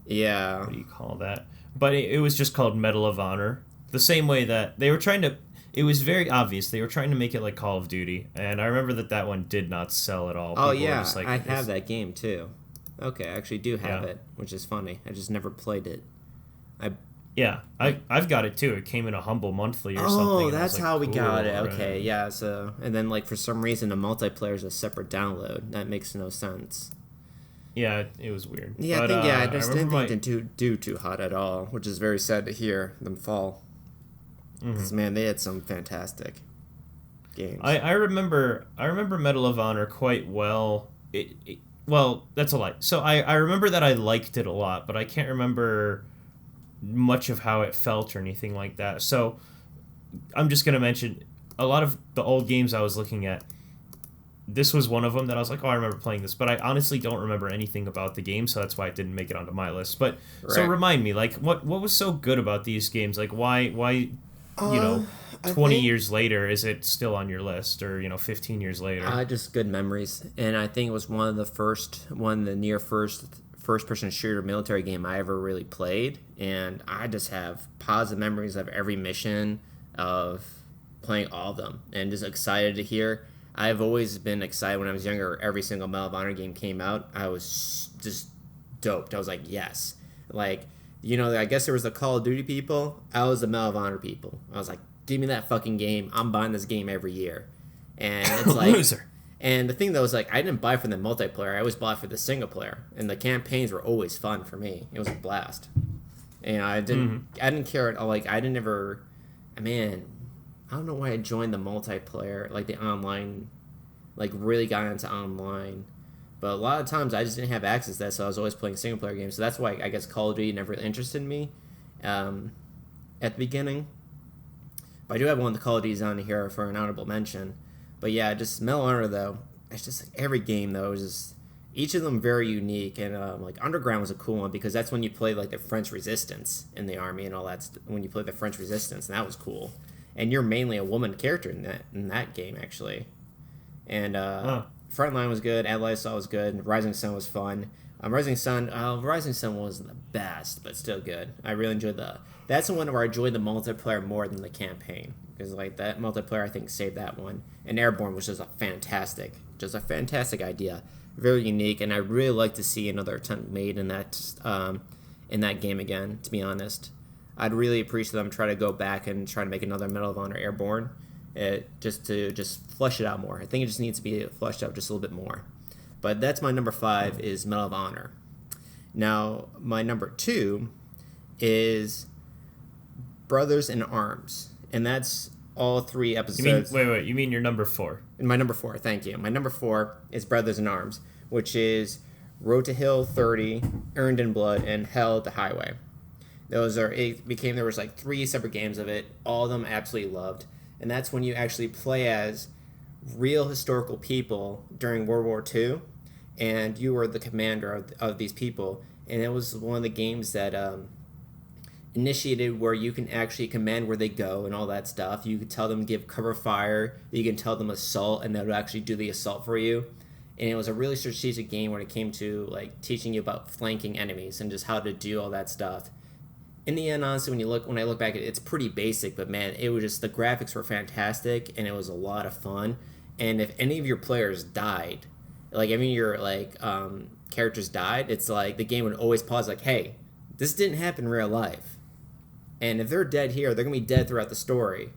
yeah. What do you call that? But it was just called Medal of Honor. The same way that they were trying to. It was very obvious they were trying to make it like Call of Duty, and I remember that one did not sell at all. Oh yeah, just like, I have that game too. Okay, I actually do have it, which is funny. I just never played it. I've got it too. It came in a Humble Monthly or something. Oh, that's how we got it. Okay, yeah. So and then like for some reason the multiplayer is a separate download. That makes no sense. Yeah, it was weird. Yeah, but, I just didn't think it didn't do too hot at all, which is very sad to hear them fall. Because man, they had some fantastic games. I remember Medal of Honor quite well. Well, that's a lie. So I remember that I liked it a lot, but I can't remember much of how it felt or anything like that. So I'm just gonna mention a lot of the old games I was looking at. This was one of them that I was like, oh, I remember playing this, but I honestly don't remember anything about the game, so that's why it didn't make it onto my list. But so remind me, like, what was so good about these games? Like, why 20 years later is it still on your list, or 15 years later? Just good memories, and I think it was one of the first-person shooter military game I ever really played, and I just have positive memories of every mission, of playing all of them, and just excited to hear. I've always been excited when I was younger. Every single Medal of Honor game came out, I was just doped. I was like, yes. Like, I guess there was the Call of Duty people. I was the Medal of Honor people. I was like, give me that fucking game. I'm buying this game every year. And it's like... Loser. And the thing, though, is like, I didn't buy for the multiplayer. I always bought for the single player. And the campaigns were always fun for me. It was a blast. And I didn't care at all. Like, I didn't ever... Man... I don't know why I joined the multiplayer, like the online, like really got into online. But a lot of times I just didn't have access to that, so I was always playing single player games. So that's why I guess Call of Duty never really interested me at the beginning. But I do have one of the Call of Duties on here for an honorable mention. But yeah, just Medal of Honor, though, it's just like every game, though, is just each of them very unique. And like Underground was a cool one because that's when you play like the French Resistance in the army and all that. When you play the French Resistance, and that was cool. And you're mainly a woman character in that game, actually. And Frontline was good. Allied Assault was good. Rising Sun was fun. Rising Sun wasn't the best, but still good. I really enjoyed that's the one where I enjoyed the multiplayer more than the campaign. Because like that multiplayer, I think, saved that one. And Airborne was just a fantastic idea. Very unique, and I really like to see another attempt made in that game again, to be honest. I'd really appreciate them try to go back and try to make another Medal of Honor Airborne, just to flesh it out more. I think it just needs to be fleshed out just a little bit more. But that's my number 5 is Medal of Honor. Now, my number 2 is Brothers in Arms, and that's all 3 episodes. You mean your number 4? My number 4, thank you. My number 4 is Brothers in Arms, which is Road to Hill 30, Earned in Blood, and Hell the Highway. There was like 3 separate games of it. All of them absolutely loved. And that's when you actually play as real historical people during World War II. And you were the commander of these people. And it was one of the games that initiated where you can actually command where they go and all that stuff. You could tell them give cover fire. You can tell them assault, and they'll actually do the assault for you. And it was a really strategic game when it came to like teaching you about flanking enemies and just how to do all that stuff. In the end, honestly, when I look back at it, it's pretty basic, but man, it was just, the graphics were fantastic, and it was a lot of fun. And if any of your players died, like any of your characters died, it's like the game would always pause, like, hey, this didn't happen in real life. And if they're dead here, they're gonna be dead throughout the story.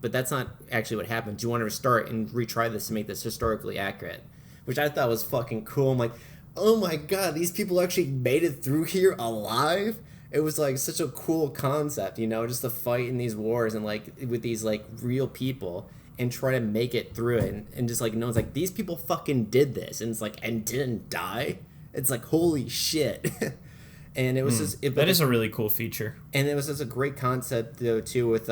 But that's not actually what happened. Do you want to restart and retry this to make this historically accurate? Which I thought was fucking cool. I'm like, oh my god, these people actually made it through here alive? It was like such a cool concept, just to fight in these wars and like with these like real people and try to make it through it and just like it's like these people fucking did this and it's like and didn't die. It's like holy shit. And it was that is a really cool feature. And it was just a great concept though too with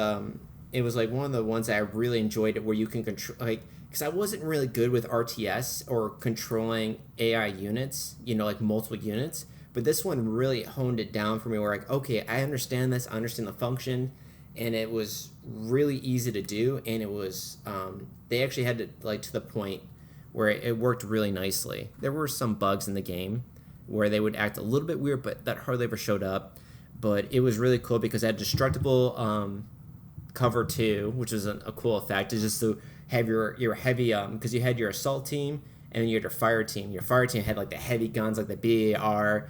it was like one of the ones that I really enjoyed it where you can control like because I wasn't really good with RTS or controlling AI units, like multiple units. But this one really honed it down for me where like, okay, I understand this, I understand the function, and it was really easy to do, and it was they actually had to like to the point where it worked really nicely. There were some bugs in the game where they would act a little bit weird, but that hardly ever showed up. But it was really cool because it had destructible cover too, which was a cool effect. It's just to have your heavy because you had your assault team and then you had your fire team. Your fire team had like the heavy guns, like the BAR,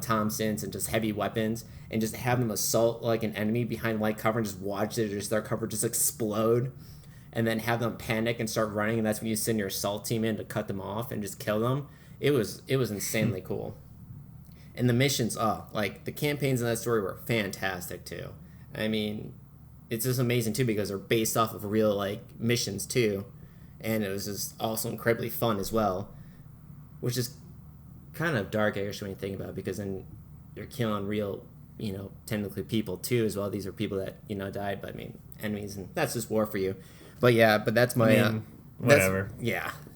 Thompsons, and just heavy weapons, and just have them assault like an enemy behind light cover and just watch their cover just explode, and then have them panic and start running, and that's when you send your assault team in to cut them off and just kill them. It was insanely cool. And the missions, like the campaigns in that story were fantastic too. I mean, it's just amazing too because they're based off of real like missions too, and it was just also incredibly fun as well, which is kind of dark actually when you think about it, because then you're killing real, technically people too as well. These are people that died, but I mean enemies, and that's just war for you. But yeah, but that's my whatever.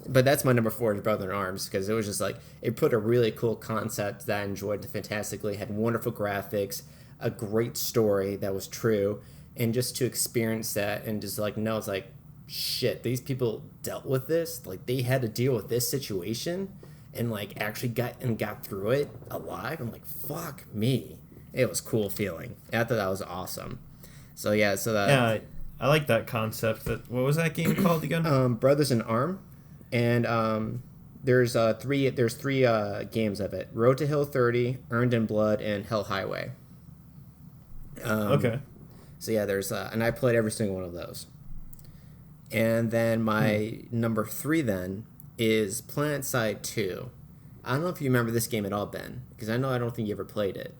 But that's my number 4 is Brother in Arms, because it was just like it put a really cool concept that I enjoyed fantastically. Had wonderful graphics, a great story that was true, and just to experience that and just like know it's like shit, these people dealt with this, like they had to deal with this situation and like actually got through it alive. I'm like, fuck me. It was cool feeling. I thought that was awesome. So yeah, I like that concept. What was that game called again? Brothers in Arms, and there's three games of it: Road to Hill 30, Earned in Blood, and Hell Highway. Okay. So yeah, there's and I played every single one of those. And then my number 3 then is PlanetSide 2. I don't know if you remember this game at all, Ben, because I don't think you ever played it.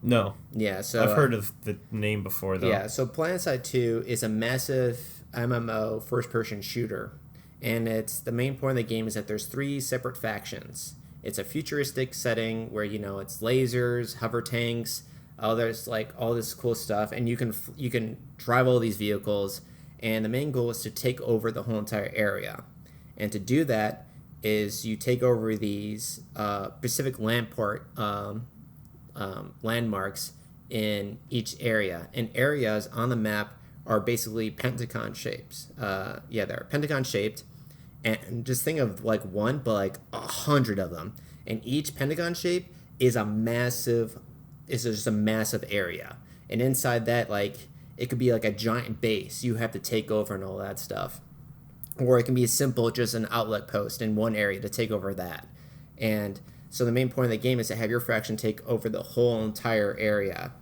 No. Yeah, so I've heard of the name before, though. Yeah, so PlanetSide 2 is a massive MMO first-person shooter, and the main point of the game is that there's 3 separate factions. It's a futuristic setting where it's lasers, hover tanks, there's like all this cool stuff, and you can drive all these vehicles, and the main goal is to take over the whole entire area. And to do that is you take over these specific landmarks in each area, and areas on the map are basically pentagon shapes. They're pentagon shaped, and just think of like one, but like 100 of them, and each pentagon shape is just a massive area, and inside that, like, it could be like a giant base you have to take over and all that stuff, or it can be simple, just an outlet post in one area to take over that. And so the main point of the game is to have your faction take over the whole entire area.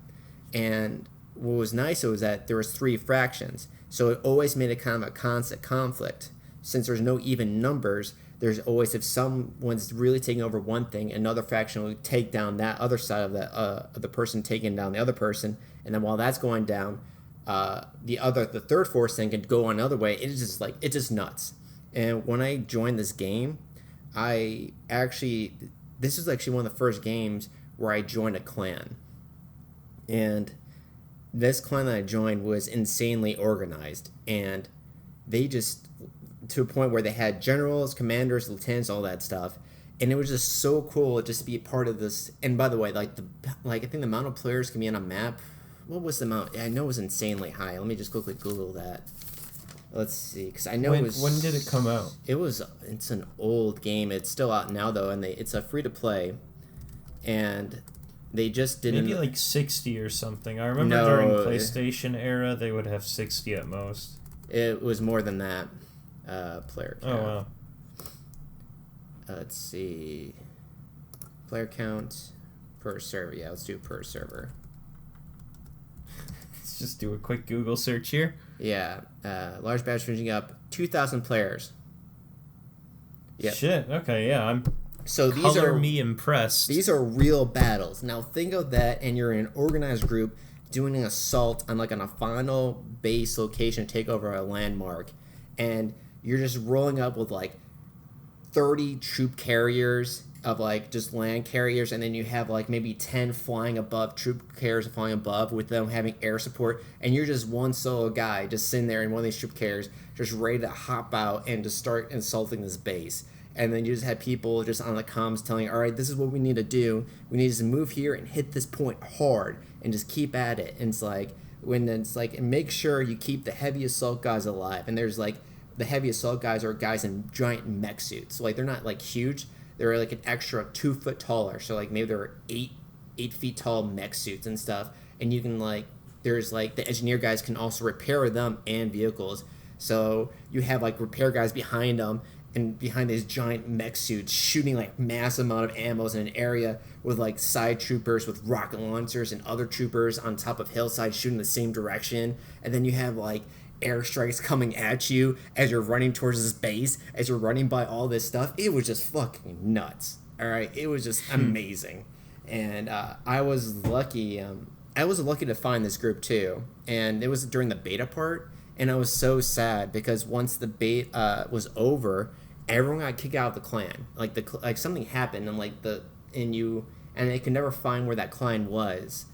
And what was nice was that there was 3 fractions, so it always made it kind of a constant conflict. Since there's no even numbers, there's always, if someone's really taking over one thing, another faction will take down that other side of the person taking down the other person, and then while that's going down, the third force thing can go on another way. It's just nuts. And when I joined this game, this was actually one of the first games where I joined a clan. And this clan that I joined was insanely organized, and they just, to a point where they had generals, commanders, lieutenants, all that stuff, and it was just so cool just to be a part of this. And by the way, I think the amount of players can be on a map, what was the amount? I know it was insanely high. Let me just quickly Google that. Let's see, because I know when did it come out? It's an old game. It's still out now though, and it's a free to play, and they just didn't. Maybe like 60 or something. I remember during PlayStation era they would have 60 at most. It was more than that. Player count. Oh wow. Let's see. Player count per server. Yeah, let's do per server. Let's just do a quick Google search here. Yeah, large batch finishing up 2,000 players. Yep. Shit. Okay. Yeah. These are me impressed. These are real battles. Now think of that, and you're in an organized group doing an assault on a final base location to take over a landmark, and you're just rolling up with 30 troop carriers of just land carriers, and then you have maybe 10 flying above, troop carriers flying above with them having air support, and you're just one solo guy just sitting there in one of these troop carriers just ready to hop out and just start insulting this base. And then you just had people just on the comms telling, all right, this is what we need to do. We need to move here and hit this point hard and just keep at it. And it's like, and make sure you keep the heavy assault guys alive. And there's like, the heavy assault guys are guys in giant mech suits. So like, they're not like huge. They're like an extra 2 foot taller. So like maybe they're 8 feet tall mech suits and stuff. And you can like, there's like the engineer guys can also repair them and vehicles. So you have like repair guys behind them and behind these giant mech suits shooting like massive amount of ammos in an area with like side troopers with rocket launchers and other troopers on top of hillsides shooting the same direction. And then you have like airstrikes coming at you as you're running towards this base, as you're running by all this stuff. It was just fucking nuts. All right. It was just amazing. And I was lucky. I was lucky to find this group too. And it was during the beta part. And I was so sad because once the beta was over, everyone got kicked out of the clan. Like something happened, and they could never find where that clan was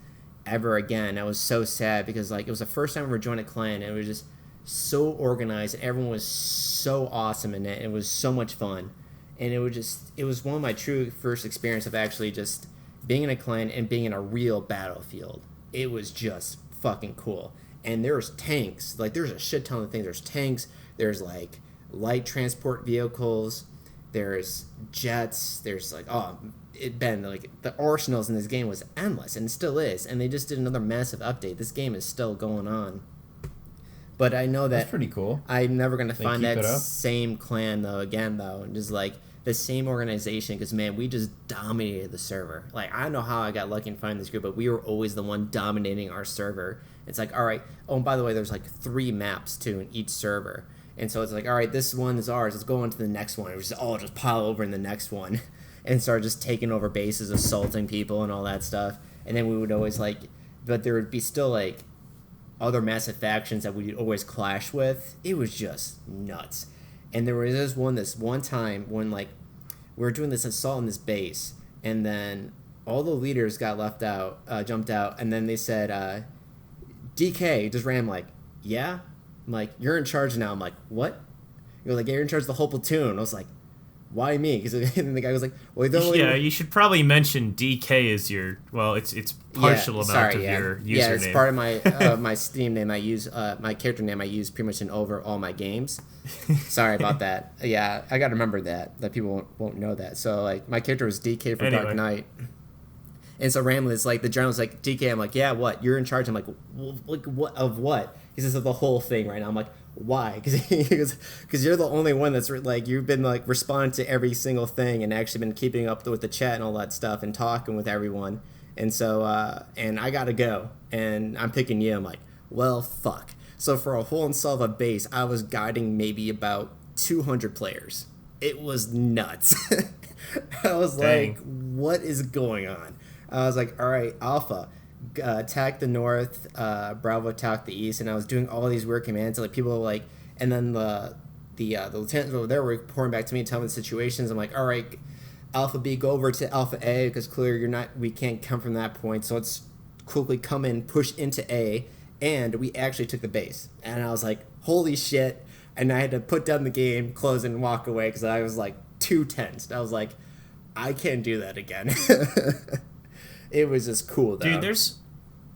ever again. I was so sad because like it was the first time I ever joined a clan, and it was just so organized. Everyone was so awesome in it. It was so much fun, and it was one of my true first experience of actually just being in a clan and being in a real battlefield. It was just fucking cool. And there's tanks. Like there's a shit ton of things. There's tanks. There's like light transport vehicles, there's jets, there's like the arsenals in this game was endless, and it still is, and they just did another massive update. This game is still going on, but I know that's pretty cool. I'm never gonna find that same clan and just like the same organization, because man, we just dominated the server. Like I don't know how I got lucky and find this group, but we were always the one dominating our server. It's like, all right, oh, and by the way, there's like 3 maps too in each server. And so it's like, all right, this one is ours. Let's go on to the next one. It was just pile over in the next one and start just taking over bases, assaulting people and all that stuff. And then we would always but there would be still like other massive factions that we'd always clash with. It was just nuts. And there was this one time when like we were doing this assault on this base, and then all the leaders got jumped out, and then they said, DK just ran like, yeah? I'm like, you're in charge now. I'm like, what? You're like, you're in charge of the whole platoon. I was like, why me? Because the guy was like, well, you should probably mention DK as your, well, it's partial amount of your username. Yeah, it's part of my my Steam name. I use my character name. I use pretty much in over all my games. Sorry about that. Yeah, I got to remember that people won't know that. So like, my character was DK for Dark Knight. And so randomly, it's like the general's like, DK. I'm like, yeah, what? You're in charge. I'm like, what of what? He says of the whole thing right now. I'm like, why? Because you're the only one that's like, you've been like responding to every single thing and actually been keeping up with the chat and all that stuff and talking with everyone. And so and I gotta go, and I'm picking you. I'm like, well, fuck. So for a whole install of a base, I was guiding maybe about 200 players. It was nuts. I was like, what is going on? I was like, all right, Alpha, attack the north, Bravo attack the east, and I was doing all these weird commands. Like people were like, and then the lieutenants over there were reporting back to me and telling me the situations. I'm like, all right, Alpha B, go over to Alpha A, because clearly we can't come from that point. So let's quickly come in, push into A, and we actually took the base. And I was like, holy shit! And I had to put down the game, close it, and walk away because I was like too tensed. I was like, I can't do that again. It was just cool, though. Dude,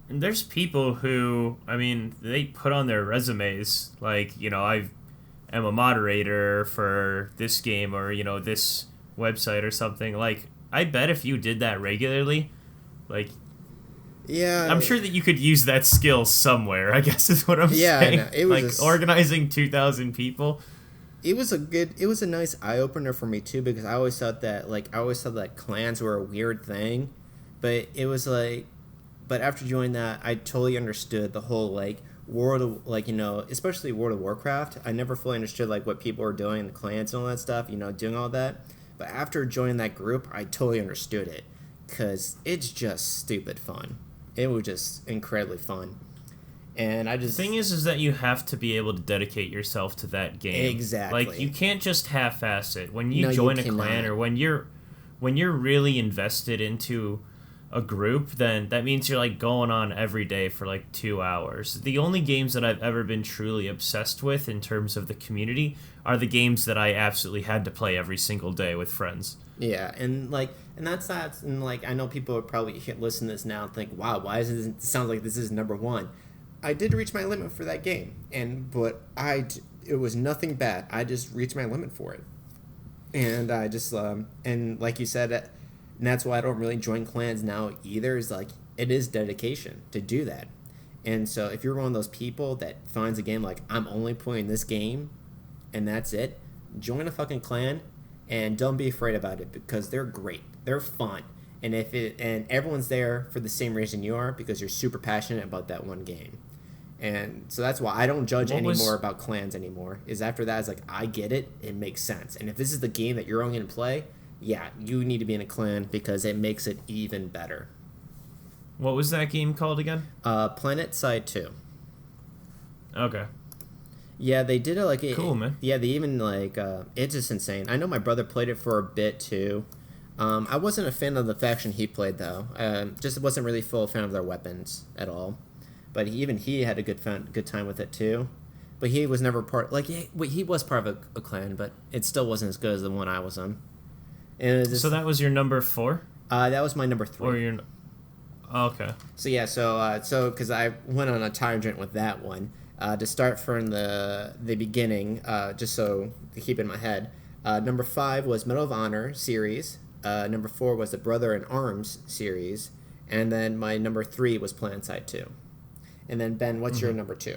there's people who, I mean, they put on their resumes, like, you know, I am a moderator for this game or, you know, this website or something. Like, I bet if you did that regularly, like, yeah, I'm sure that you could use that skill somewhere, I guess is what I'm saying. No, it was like, organizing 2,000 people. It was a nice eye-opener for me, too, because I always thought that clans were a weird thing. But it was like, but after joining that, I totally understood the whole like especially World of Warcraft. I never fully understood like what people were doing in the clans and all that stuff, doing all that. But after joining that group, I totally understood it, because it's just stupid fun. It was just incredibly fun. And the thing is that you have to be able to dedicate yourself to that game. Exactly. Like, you can't just half-ass it. When you join a clan, or when you're really invested into a group, then that means you're like going on every day for like 2 hours. The only games that I've ever been truly obsessed with in terms of the community are the games that I absolutely had to play every single day with friends. Yeah, and that's that. And like, I know people would probably listen to this now and think, "Wow, why is it sounds like this is number one?" I did reach my limit for that game, it was nothing bad. I just reached my limit for it, and I just and like you said, and that's why I don't really join clans now either. Is like, it is dedication to do that, and so if you're one of those people that finds a game like, I'm only playing this game, and that's it, join a fucking clan. And don't be afraid about it, because they're great. They're fun. And and everyone's there for the same reason you are, because you're super passionate about that one game. And so that's why I don't judge anymore about clans anymore. Is after that, it's like, I get it. It makes sense. And if this is the game that you're only going to play, yeah, you need to be in a clan, because it makes it even better. What was that game called again? PlanetSide 2. Okay. Yeah, they did it like it. Cool, man. Yeah, they even like it's just insane. I know my brother played it for a bit too. I wasn't a fan of the faction he played though. Just wasn't really full fan of their weapons at all. But even he had a good time with it too. But he was never part he was part of a clan, but it still wasn't as good as the one I was on. And so that was your number 4? That was my number 3. Or your okay. So yeah, so because I went on a tangent with that one. To start from the beginning, just so to keep in my head, number 5 was Medal of Honor series. Number 4 was the Brother in Arms series, and then my number 3 was PlanetSide 2. And then Ben, what's your number 2?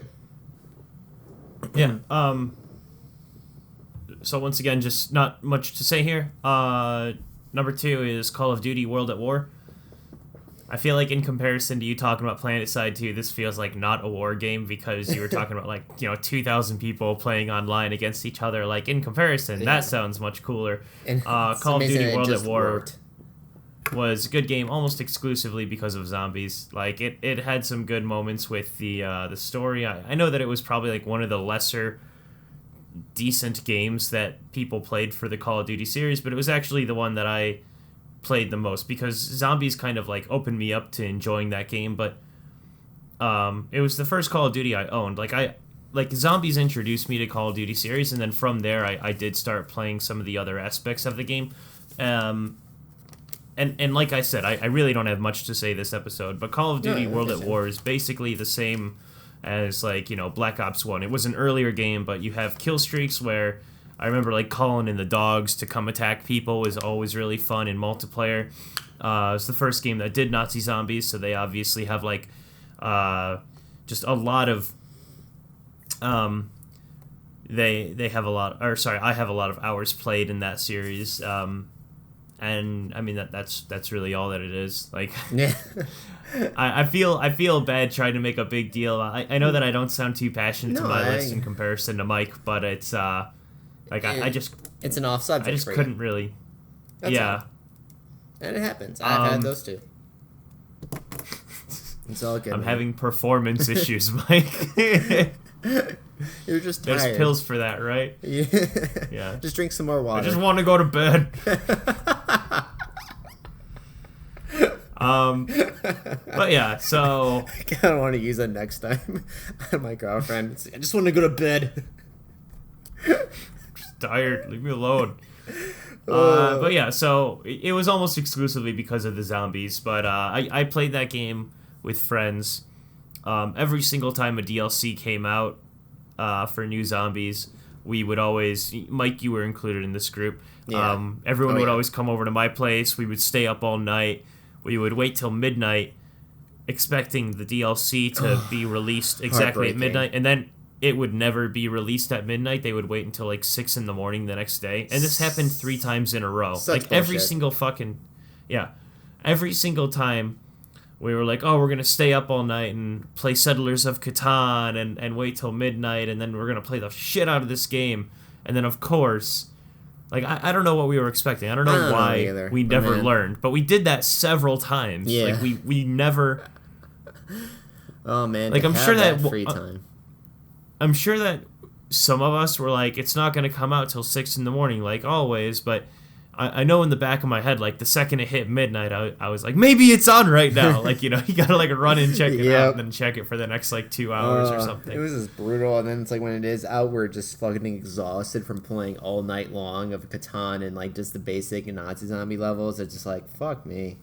Yeah. So once again, just not much to say here. Number 2 is Call of Duty World at War. I feel like in comparison to you talking about PlanetSide 2, this feels like not a war game, because you were talking about 2,000 people playing online against each other. Like, in comparison, that sounds much cooler. Call of Duty World at War was a good game almost exclusively because of zombies. Like, it had some good moments with the story. I know that it was probably like one of the lesser decent games that people played for the Call of Duty series, but it was actually the one that I played the most, because zombies kind of like opened me up to enjoying that game. But it was the first Call of Duty I owned. Like zombies introduced me to Call of Duty series, and then from there I did start playing some of the other aspects of the game. And like I said, I really don't have much to say this episode, but Call of Duty World at War is basically the same as Black Ops 1. It was an earlier game, but you have kill streaks where I remember calling in the dogs to come attack people was always really fun in multiplayer. It's the first game that did Nazi zombies, so they obviously have just a lot of they have a lot, I have a lot of hours played in that series. And I mean that's really all that it is. Yeah. I feel bad trying to make a big deal. I know that I don't sound too passionate to my list in comparison to Mike, but it's I just... It's an off-subject. I just couldn't really... That's all. And it happens. I've had those too. It's all good. I'm having performance issues, Mike. You're just tired. There's pills for that, right? Yeah. Just drink some more water. I just want to go to bed. But yeah, so... I kind of want to use that next time. My girlfriend. I just want to go to bed. Tired, leave me alone. But yeah, so it was almost exclusively because of the zombies, but I played that game with friends. Every single time a DLC came out for new zombies, we would always, Mike, you were included in this group. Yeah. Everyone would always come over to my place. We would stay up all night. We would wait till midnight, expecting the DLC to be released exactly at midnight, and then it would never be released at midnight. They would wait until 6 in the morning the next day. And this happened 3 times in a row. Every single time we were like, oh, we're going to stay up all night and play Settlers of Catan and wait till midnight, and then we're going to play the shit out of this game. And then, of course, I don't know what we were expecting. I don't know why we never learned. But we did that several times. Yeah. We never... Oh, man. I'm sure that free time. I'm sure that some of us were like, it's not going to come out till 6 in the morning, like always, but I know in the back of my head, like the second it hit midnight, I was like, maybe it's on right now. Like, you gotta like run and check it out and then check it for the next like 2 hours or something. It was just brutal. And then it's like when it is out, we're just fucking exhausted from playing all night long of Catan and like just the basic Nazi zombie levels. It's just like, fuck me.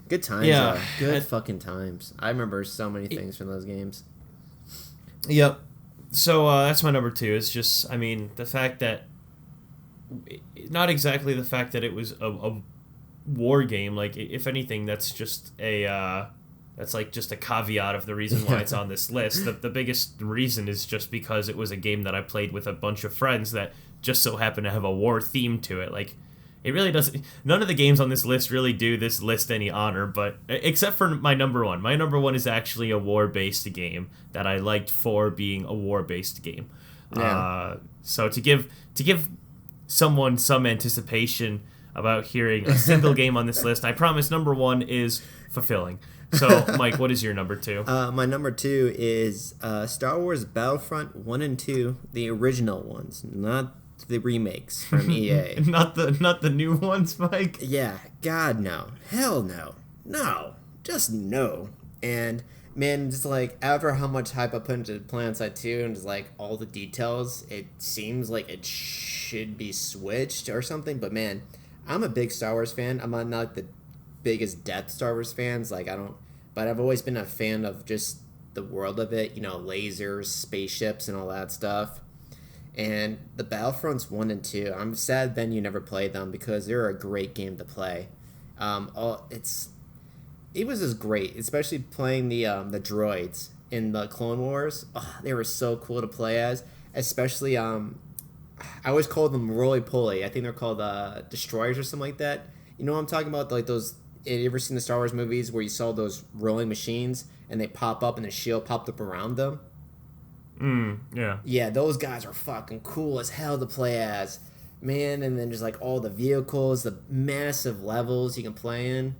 Good times, though. Good fucking times. I remember so many things from those games. Yep. So that's my number 2. It's just, I mean, the fact that not exactly the fact that it was a war game. Like, if anything, that's just that's like just a caveat of the reason why it's on this list. The biggest reason is just because it was a game that I played with a bunch of friends that just so happened to have a war theme to it. Like, it really doesn't. None of the games on this list really do this list any honor, but except for my number 1. My number 1 is actually a war-based game that I liked for being a war-based game. Yeah. So to give someone some anticipation about hearing a single game on this list, I promise number 1 is fulfilling. So, Mike, what is your number 2? My number 2 is Star Wars Battlefront 1 and 2, the original ones, not the remakes from EA. Not the new ones, Mike? Yeah, God, no. Hell no. No. Just no. And, man, just like, after how much hype I put into PlanetSide 2 and just like all the details, it seems like it should be switched or something. But, man, I'm a big Star Wars fan. I'm not like the biggest depth Star Wars fans. Like, but I've always been a fan of just the world of it, lasers, spaceships, and all that stuff. And the Battlefronts 1 and 2, I'm sad Ben you never played them because they're a great game to play. It was just great, especially playing the droids in the Clone Wars. Oh, they were so cool to play as, especially I always called them roly-poly. I think they're called destroyers or something like that. You know what I'm talking about? Like those. Have you ever seen the Star Wars movies where you saw those rolling machines and they pop up and the shield popped up around them? Yeah. Yeah, those guys are fucking cool as hell to play as. Man, and then just like all the vehicles, the massive levels you can play in.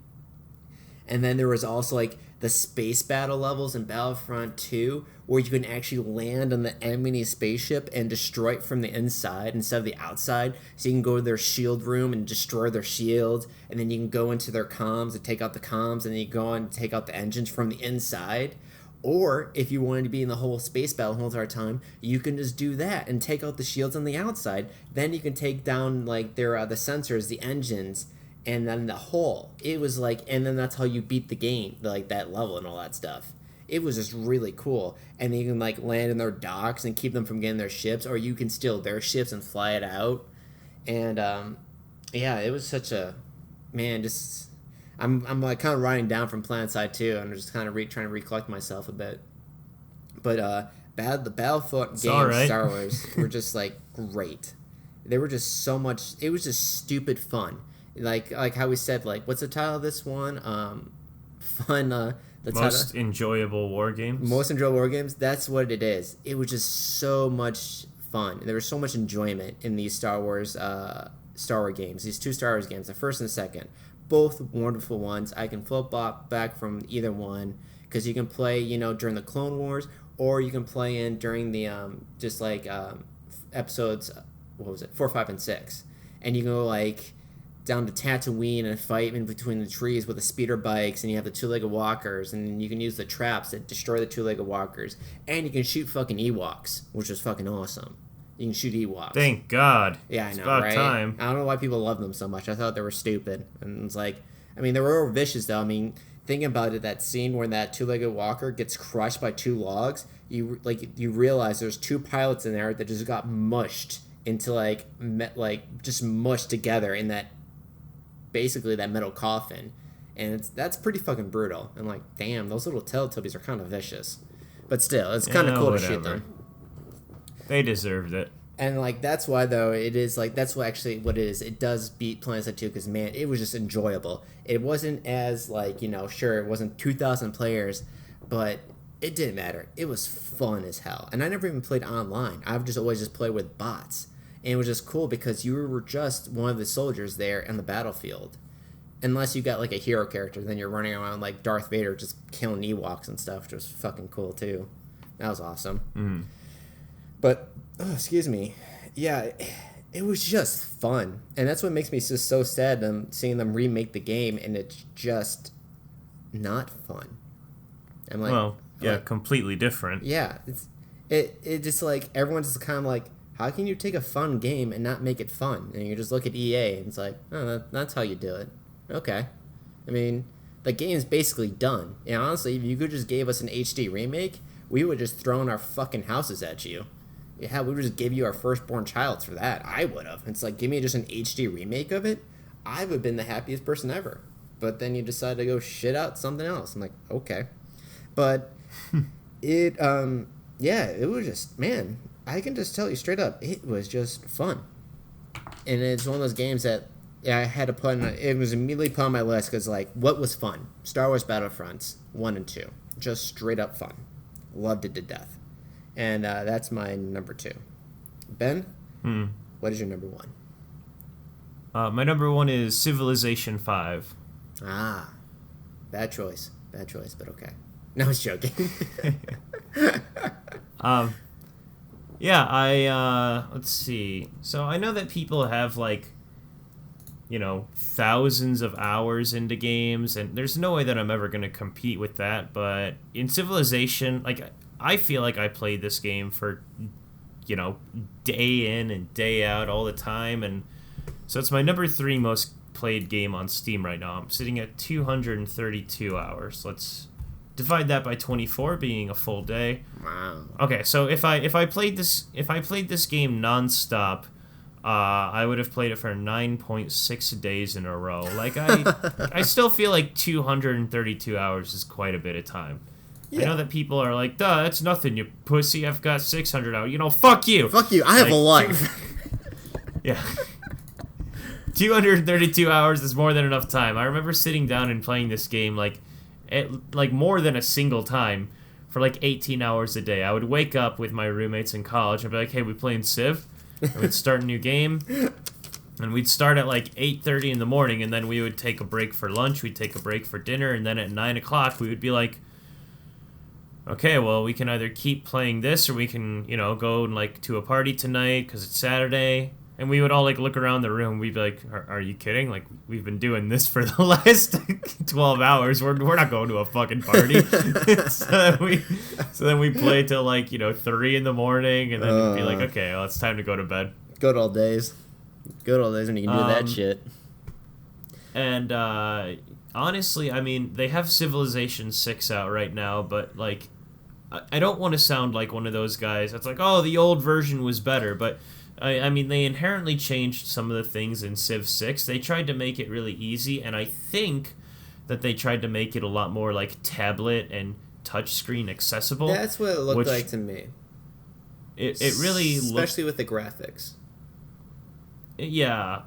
And then there was also like the space battle levels in Battlefront 2 where you can actually land on the enemy spaceship and destroy it from the inside instead of the outside. So you can go to their shield room and destroy their shields, and then you can go into their comms and take out the comms, and then you go on and take out the engines from the inside. Or, if you wanted to be in the whole space battle the whole entire time, you can just do that and take out the shields on the outside. Then you can take down, like, the sensors, the engines, and then the hull. It was like, and then that's how you beat the game, like, that level and all that stuff. It was just really cool. And then you can, like, land in their docks and keep them from getting their ships, or you can steal their ships and fly it out. And, yeah, it was such a, man, just... I'm like kind of riding down from PlanetSide 2, and I'm just kind of trying to recollect myself a bit. But the Battlefront games, right. Star Wars, were just like great. They were just so much. It was just stupid fun. Like how we said, like, what's the title of this one? Fun. Most enjoyable war games. Most enjoyable war games. That's what it is. It was just so much fun. There was so much enjoyment in these Star Wars games. These 2 Star Wars games, the first and the second. Both wonderful ones. I can flip back from either one because you can play, during the Clone Wars, or you can play in during the episodes. What was it? 4, 5, and 6, and you can go like down to Tatooine and fight in between the trees with the speeder bikes, and you have the 2-legged walkers, and you can use the traps that destroy the 2-legged walkers, and you can shoot fucking Ewoks, which is fucking awesome. You can shoot Ewoks. Thank God. Yeah, I know, it's about right? time. I don't know why people love them so much. I thought they were stupid. And it's like, I mean, they were vicious, though. I mean, thinking about it, that scene where that 2-legged walker gets crushed by 2 logs, you realize there's 2 pilots in there that just got mushed into, just mushed together in that, basically, that metal coffin. And that's pretty fucking brutal. And, like, damn, those little Teletubbies are kind of vicious. But still, it's kind of cool to shoot them. They deserved it. And, like, that's why, though, it is, like, that's what actually what it is. It does beat PlanetSide 2 because, man, it was just enjoyable. It wasn't as, like, sure, it wasn't 2,000 players, but it didn't matter. It was fun as hell. And I never even played online. I've just always just played with bots. And it was just cool because you were just one of the soldiers there on the battlefield. Unless you got, like, a hero character, then you're running around like Darth Vader just killing Ewoks and stuff, which was fucking cool, too. That was awesome. Mm. But, excuse me, yeah, it was just fun. And that's what makes me just so sad seeing them remake the game, and it's just not fun. I'm like, completely different. Yeah, it just like, everyone's just kind of like, how can you take a fun game and not make it fun? And you just look at EA and it's like, oh, that's how you do it. Okay. I mean, the game's basically done. And honestly, if you could just gave us an HD remake, we would just thrown our fucking houses at you. Yeah, we would just give you our firstborn child for that. I would have. It's like, give me just an HD remake of it. I would have been the happiest person ever. But then you decide to go shit out something else. I'm like, okay. But it was just, man, I can just tell you straight up, it was just fun. And it's one of those games that I had to put it was immediately put on my list because, like, what was fun? Star Wars Battlefronts 1 and 2. Just straight up fun. Loved it to death. And that's my number 2. Ben, what is your number 1? My number 1 is Civilization 5. Ah, bad choice, but okay. No, I was joking. Yeah, let's see. So I know that people have, like, thousands of hours into games, and there's no way that I'm ever going to compete with that, but in Civilization, like, I feel like I played this game for, day in and day out all the time, and so it's my number 3 most played game on Steam right now. I'm sitting at 232 hours. Let's divide that by 24, being a full day. Wow. Okay, so if I played this game nonstop, I would have played it for 9.6 days in a row. Like, I still feel like 232 hours is quite a bit of time. Yeah. I know that people are like, duh, that's nothing, you pussy. I've got 600 hours. Fuck you. Fuck you. I have a life. Yeah. 232 hours is more than enough time. I remember sitting down and playing this game like more than a single time for like 18 hours a day. I would wake up with my roommates in college and be like, hey, we playing Civ? And we'd start a new game. And we'd start at like 8:30 in the morning, and then we would take a break for lunch, we'd take a break for dinner, and then at 9 o'clock we would be like, okay, well, we can either keep playing this or we can, go like to a party tonight because it's Saturday. And we would all like look around the room. We'd be like, are you kidding? Like, we've been doing this for the last 12 hours. We're not going to a fucking party. so then we play till like, 3 in the morning. And then we'd be like, okay, well, it's time to go to bed. Good old days. Good old days when you can do that shit. And honestly, I mean, they have Civilization 6 out right now. But like, I don't want to sound like one of those guys that's like, oh, the old version was better. But I mean, they inherently changed some of the things in Civ 6. They tried to make it really easy, and I think that they tried to make it a lot more like tablet and touchscreen accessible. That's what it looked like to me. It really especially with the graphics. Yeah.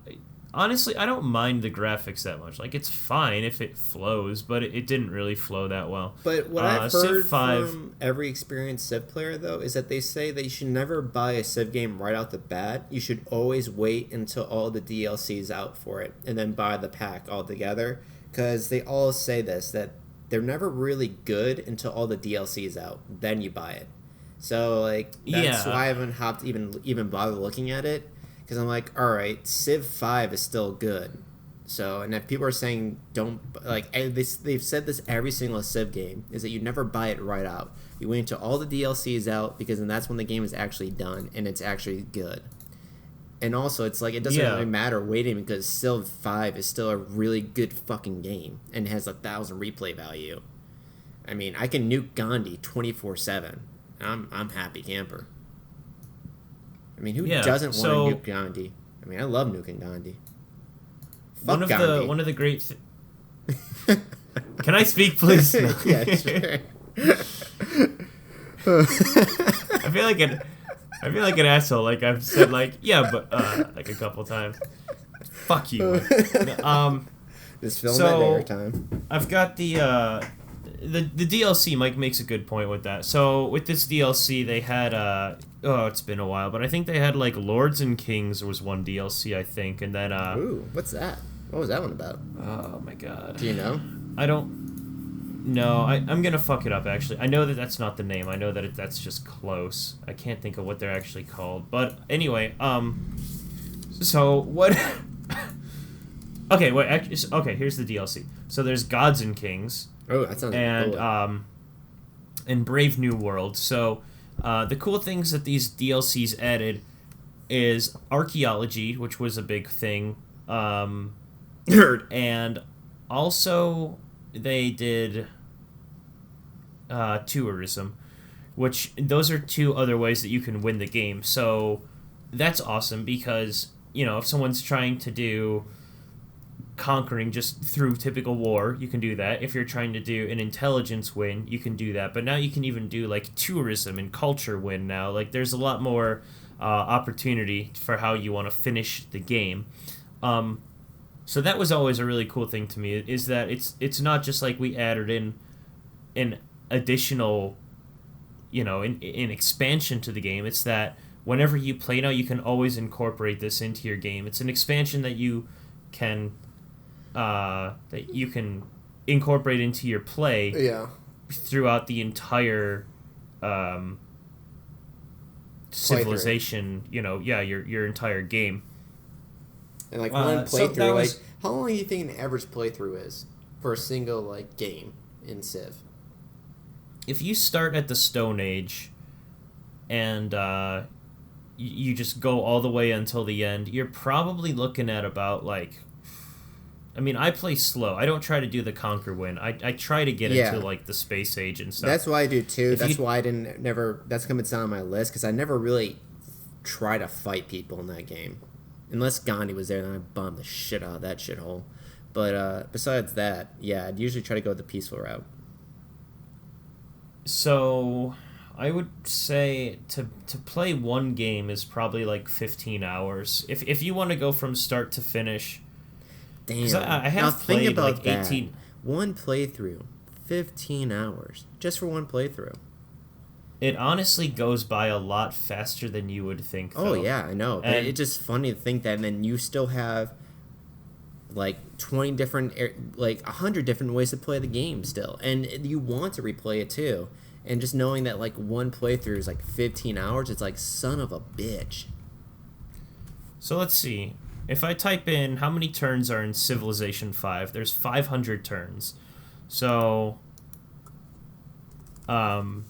Honestly, I don't mind the graphics that much. Like, it's fine if it flows, but it didn't really flow that well. But what I've heard from every experienced Civ player, though, is that they say that you should never buy a Civ game right out the bat. You should always wait until all the DLC's out for it, and then buy the pack altogether. Because they all say this, that they're never really good until all the DLC's out. Then you buy it. So, like, that's why I haven't hopped even bother looking at it. Because I'm like, all right, Civ 5 is still good. So, and if people are saying don't, like, they've said this every single Civ game, is that you never buy it right out. You wait until all the DLC is out, because then that's when the game is actually done, and it's actually good. And also, it's like, it doesn't really matter waiting, because Civ 5 is still a really good fucking game, and has 1,000 replay value. I mean, I can nuke Gandhi 24/7. I'm happy camper. I mean, who doesn't want to nuke Gandhi? I mean, I love nuking Gandhi. Fuck Gandhi. One of the great... Can I speak, please? No. Yeah, sure. I feel like an asshole. Like, I've said, like, yeah, but like a couple times. Fuck you. Just film it every time. I've got the DLC. Mike makes a good point with that. So with this DLC, they had it's been a while, but I think they had like Lords and Kings was one DLC, I think, and then ooh, what's that? What was that one about? Oh my god. Do you know? I don't. No, I'm gonna fuck it up. Actually, I know that that's not the name. I know that that's just close. I can't think of what they're actually called. But anyway, So what? Okay, wait. Actually, okay, here's the DLC. So there's Gods and Kings. Oh, that sounds cool. And Brave New World. So the cool things that these DLCs added is archaeology, which was a big thing. And also they did tourism, which those are two other ways that you can win the game. So that's awesome because, if someone's trying to do conquering just through typical war, you can do that. If you're trying to do an intelligence win, you can do that. But now you can even do like tourism and culture win now. Like there's a lot more opportunity for how you want to finish the game. So that was always a really cool thing to me, is that it's not just like we added in an additional, an expansion to the game. It's that whenever you play now, you can always incorporate this into your game. It's an expansion that you can incorporate into your play throughout the entire civilization, your entire game. And like one playthrough, how long do you think an average playthrough is for a single game in Civ? If you start at the Stone Age and you just go all the way until the end, you're probably looking at about I play slow. I don't try to do the conquer win. I try to get into the space age and stuff. That's why I do too. That's why I that's coming down on my list, because I never really try to fight people in that game. Unless Gandhi was there, then I bombed the shit out of that shithole. But besides that, I'd usually try to go the peaceful route. So I would say to play one game is probably 15 hours. If you want to go from start to finish. Damn. I have played think about 18. That. One playthrough, 15 hours, just for one playthrough. It honestly goes by a lot faster than you would think, though. Oh, yeah, I know. But it's just funny to think that, and then you still have 20 different, 100 different ways to play the game still. And you want to replay it, too. And just knowing that, one playthrough is, 15 hours, it's son of a bitch. So let's see. If I type in how many turns are in Civilization 5, there's 500 turns. So, 5.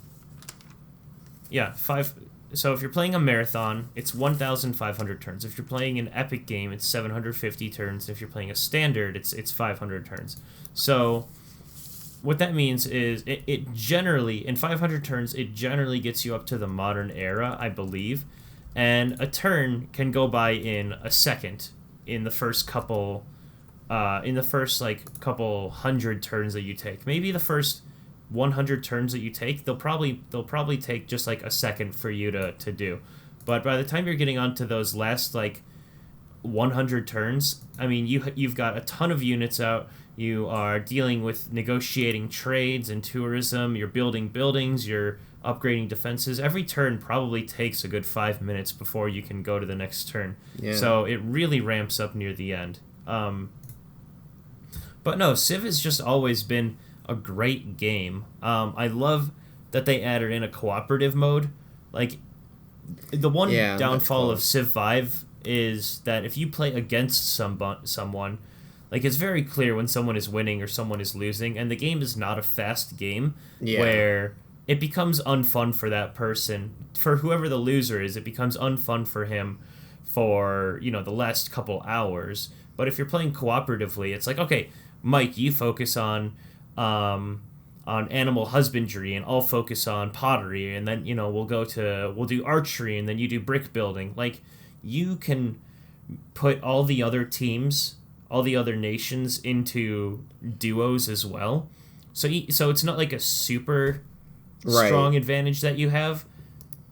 So if you're playing a marathon, it's 1,500 turns. If you're playing an epic game, it's 750 turns. If you're playing a standard, it's 500 turns. So what that means is it generally, in 500 turns, it generally gets you up to the modern era, I believe. And a turn can go by in a second in the first couple couple hundred turns that you take. Maybe the first 100 turns that you take, they'll probably take just a second for you to do. But by the time you're getting onto those last 100 turns, I mean you've got a ton of units out. You are dealing with negotiating trades and tourism. You're building buildings. You're upgrading defenses. Every turn probably takes a good 5 minutes before you can go to the next turn. Yeah. So it really ramps up near the end. But no, Civ has just always been a great game. I love that they added in a cooperative mode. The one downfall of Civ 5 is that if you play against someone, it's very clear when someone is winning or someone is losing, and the game is not a fast game where it becomes unfun for that person. For whoever the loser is, it becomes unfun for him for, the last couple hours. But if you're playing cooperatively, it's okay, Mike, you focus on animal husbandry, and I'll focus on pottery, and then, we'll do archery, and then you do brick building. You can put all the other teams, all the other nations into duos as well. So it's not a super strong advantage that you have.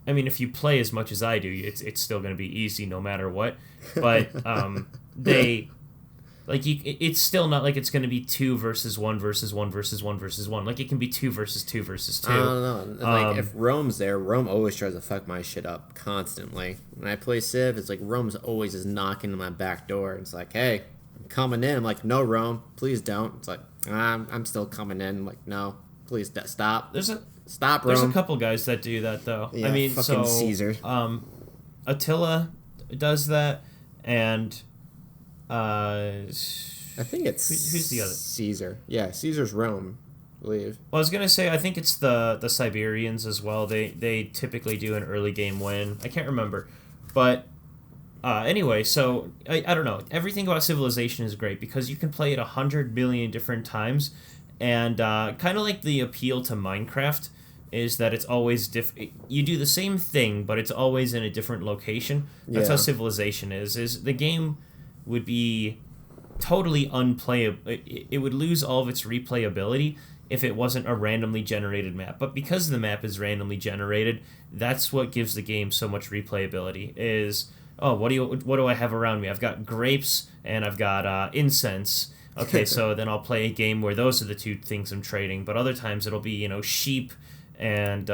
I mean, if you play as much as I do, it's still going to be easy no matter what. But it's still not it's going to be 2 versus 1 versus 1 versus 1 versus 1. It can be 2 versus 2 versus 2. I don't know. If Rome's there, Rome always tries to fuck my shit up constantly. When I play Civ, it's Rome's always just knocking on my back door. It's hey, I'm coming in. I'm no, Rome, please don't. It's I'm still coming in. I'm no, please stop. Stop, Rome. There's a couple guys that do that, though. Yeah, I mean, fucking Caesar. Attila does that. And I think it's who's the other? Caesar. Yeah, Caesar's Rome, I believe. Well, I was gonna say I think it's the Siberians as well. They typically do an early game win. I can't remember, but anyway, so I don't know. Everything about Civilization is great because you can play it 100 million different times, and kind of like the appeal to Minecraft is that it's always you do the same thing, but it's always in a different location. That's how Civilization is. Is the game would be totally unplayable. It would lose all of its replayability if it wasn't a randomly generated map. But because the map is randomly generated, that's what gives the game so much replayability. Is what do I have around me? I've got grapes and I've got incense. Okay, so then I'll play a game where those are the two things I'm trading. But other times it'll be sheep and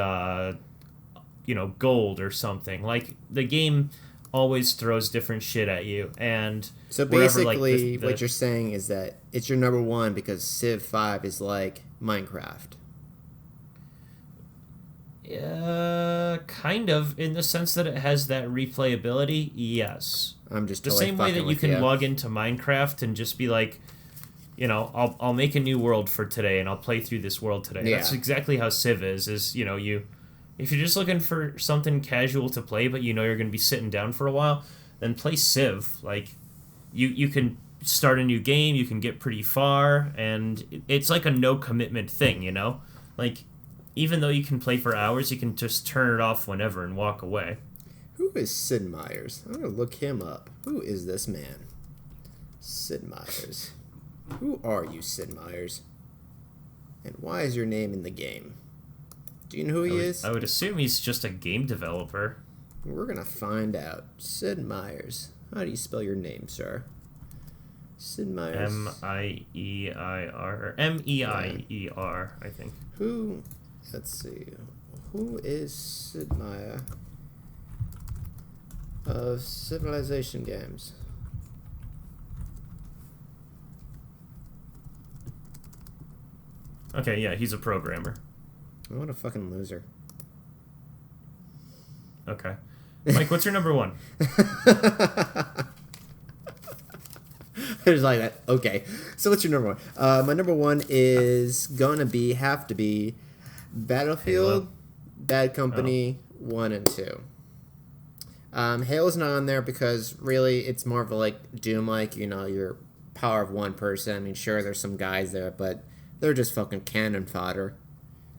gold or something. Like the game always throws different shit at you, and so basically what you're saying is that it's your number one because Civ 5 is like Minecraft. Kind of, in the sense that it has that replayability. Yes, I'm just the same way that you can log into Minecraft and just be like, I'll make a new world for today and I'll play through this world today. Yeah. That's exactly how Civ is you if you're just looking for something casual to play but you're going to be sitting down for a while, then play Civ. Like you can start a new game, you can get pretty far, and it's like a no commitment thing, Like even though you can play for hours, you can just turn it off whenever and walk away. Who is Sid Meier's? I'm going to look him up. Who is this man? Sid Meier's. Who are you, Sid Meier's? And why is your name in the game? Do you know who he is? I would assume he's just a game developer. We're going to find out. Sid Meier's. How do you spell your name, sir? Sid Meier's. M-I-E-I-R. M-E-I-E-R, I think. Let's see. Who is Sid Meier of Civilization Games? Okay, yeah, he's a programmer. What a fucking loser. Okay. Mike, what's your number one? There's like that. Okay. So what's your number one? My number one is have to be Battlefield, Halo. Bad Company 1 and 2. Halo's not on there because really it's more of a Doom-like, you're power of one person. I mean, sure, there's some guys there, but they're just fucking cannon fodder,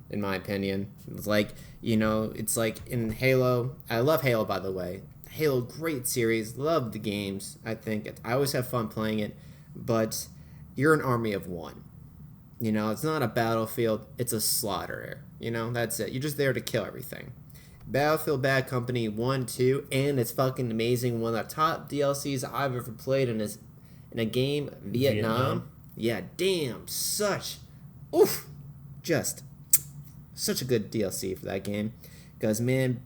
in my opinion. It's it's like in Halo. I love Halo, by the way. Halo, great series. Love the games. I always have fun playing it, but you're an army of one. It's not a battlefield. It's a slaughter. That's it. You're just there to kill everything. Battlefield Bad Company 1, 2, and it's fucking amazing. One of the top DLCs I've ever played in a game, Vietnam. Yeah, damn, just such a good DLC for that game. Because, man,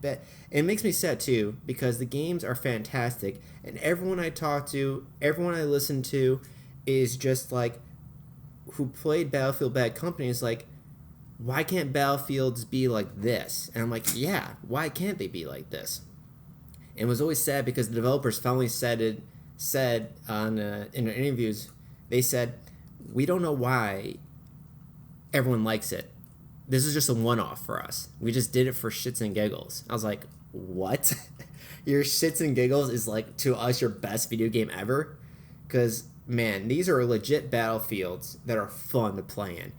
it makes me sad, too, because the games are fantastic, and everyone I talk to, everyone I listen to is just who played Battlefield Bad Company is why can't Battlefields be like this? And I'm like, yeah, why can't they be like this? And it was always sad because the developers finally said in their interviews, they said, we don't know why everyone likes it. This is just a one-off for us. We just did it for shits and giggles. I was like, what? Your shits and giggles is to us your best video game ever? Because, man, these are legit battlefields that are fun to play in.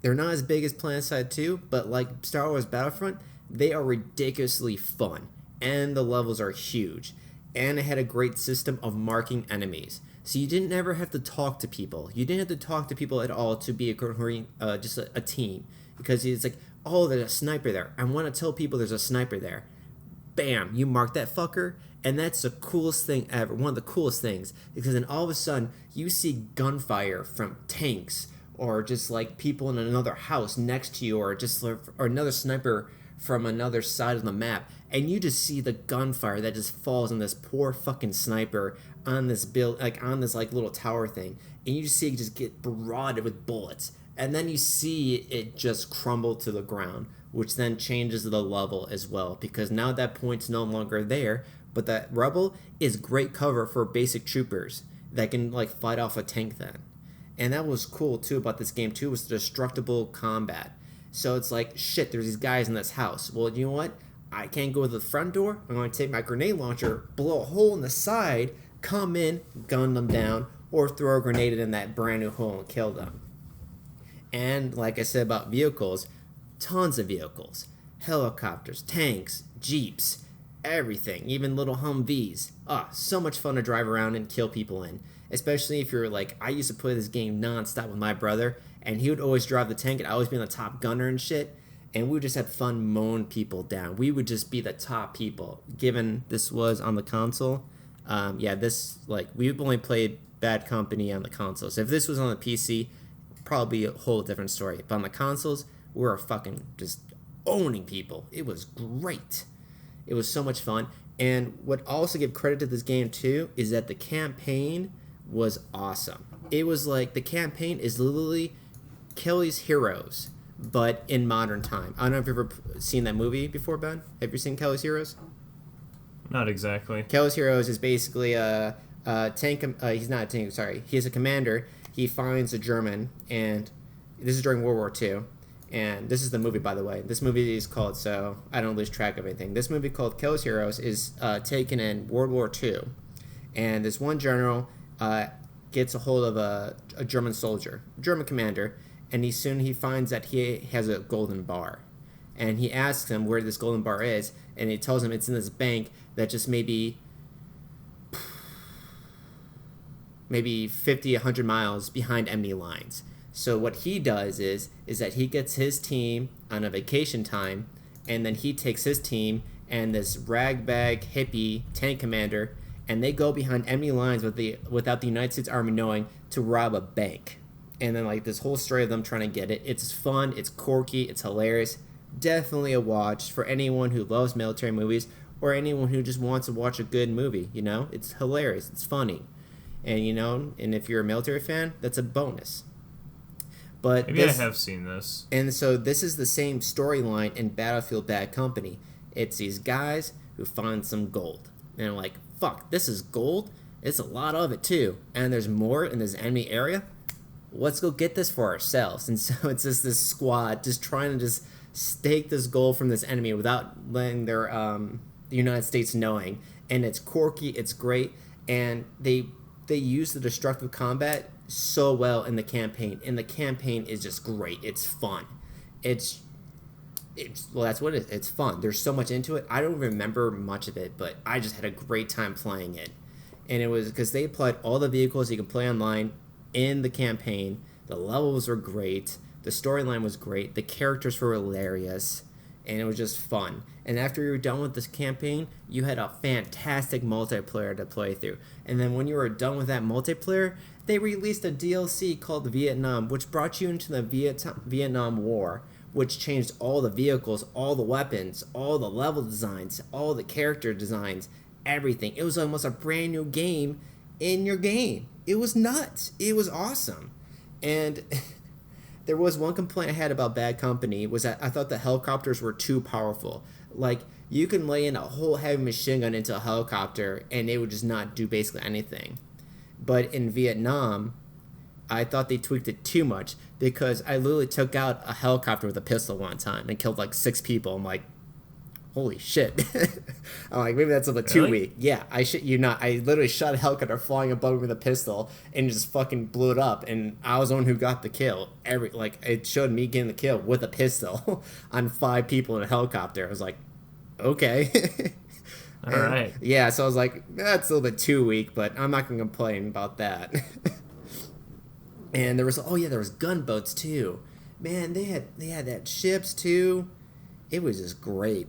They're not as big as PlanetSide 2, but Star Wars Battlefront, they are ridiculously fun. And the levels are huge. And it had a great system of marking enemies. So you didn't ever have to talk to people. You didn't have to talk to people at all to be just a team. Because it's there's a sniper there. I want to tell people there's a sniper there. Bam, you mark that fucker. And that's the coolest thing ever. One of the coolest things. Because then all of a sudden, you see gunfire from tanks. Or just people in another house next to you. Or another sniper from another side of the map. And you just see the gunfire that just falls on this poor fucking sniper on this on this little tower thing. And you just see it just get barraged with bullets. And then you see it just crumble to the ground, which then changes the level as well. Because now that point's no longer there, but that Rebel is great cover for basic troopers that can like fight off a tank then. And that was cool too about this game too, was the destructible combat. So it's like, shit, there's these guys in this house. Well, you know what? I can't go to the front door. I'm going to take my grenade launcher, blow a hole in the side, come in, gun them down, or throw a grenade in that brand new hole and kill them. And like I said about vehicles, tons of vehicles. Helicopters, tanks, jeeps, everything, even little Humvees. So much fun to drive around and kill people in. Especially if you're like, I used to play this game nonstop with my brother, and he would always drive the tank and I'd always be on the top gunner and shit. And we would just have fun mowing people down. We would just be the top people. Given this was on the console, we've only played Bad Company on the console. So if this was on the PC, probably a whole different story. But on the consoles, we were fucking just owning people. It was great. It was so much fun. And what I also give credit to this game too is that the campaign was awesome. It was like, the campaign is literally Kelly's Heroes, but in modern time. I don't know if you've ever seen that movie before, Ben. Have you seen Kelly's Heroes? Not exactly. Kelly's Heroes is basically a tank. He's not a tank. Sorry, he is a commander. He finds a German, and this is during World War II. And this is the movie, by the way. This movie is called, so I don't lose track of anything. This movie called Kelly's Heroes is taken in World War II, and this one general gets a hold of a German soldier, German commander. And he finds that he has a golden bar. And he asks him where this golden bar is, and he tells him it's in this bank that just maybe 50, 100 miles behind enemy lines. So what he does is that he gets his team on a vacation time, and then he takes his team and this ragbag hippie tank commander, and they go behind enemy lines without the United States Army knowing to rob a bank. And then, like, this whole story of them trying to get it. It's fun. It's quirky. It's hilarious. Definitely a watch for anyone who loves military movies or anyone who just wants to watch a good movie, you know? It's hilarious. It's funny. And, you know, and if you're a military fan, that's a bonus. But maybe I have seen this. And so this is the same storyline in Battlefield Bad Company. It's these guys who find some gold. And they're like, fuck, this is gold? It's a lot of it, too. And there's more in this enemy area? Let's go get this for ourselves. And so it's just this squad just trying to just stake this goal from this enemy without letting the United States knowing. And it's quirky, it's great, and they use the destructive combat so well in the campaign. And the campaign is just great. It's fun. It's well, that's what it is. It's fun. There's so much into it. I don't remember much of it, but I just had a great time playing it. And it was because they applied all the vehicles you can play online in the campaign. The levels were great, the storyline was great, the characters were hilarious, and it was just fun. And after you were done with this campaign, you had a fantastic multiplayer to play through. And then when you were done with that multiplayer, they released a DLC called Vietnam, which brought you into the Vietnam War, which changed all the vehicles, all the weapons, all the level designs, all the character designs, everything. It was almost a brand new game in your game. It was nuts. It was awesome. And there was one complaint I had about Bad Company was that I thought the helicopters were too powerful. Like, you can lay in a whole heavy machine gun into a helicopter and it would just not do basically anything. But in Vietnam, I thought they tweaked it too much because I literally took out a helicopter with a pistol one time and killed like 6 people. I'm like, holy shit. I'm like, maybe that's a little too weak. Yeah, I shit you not. I literally shot a helicopter flying above me with a pistol and just fucking blew it up. And I was the one who got the kill. It showed me getting the kill with a pistol on 5 people in a helicopter. I was like, okay. All right. Yeah, so I was like, that's a little bit too weak, but I'm not going to complain about that. And there was gunboats too. Man, they had that ships too. It was just great.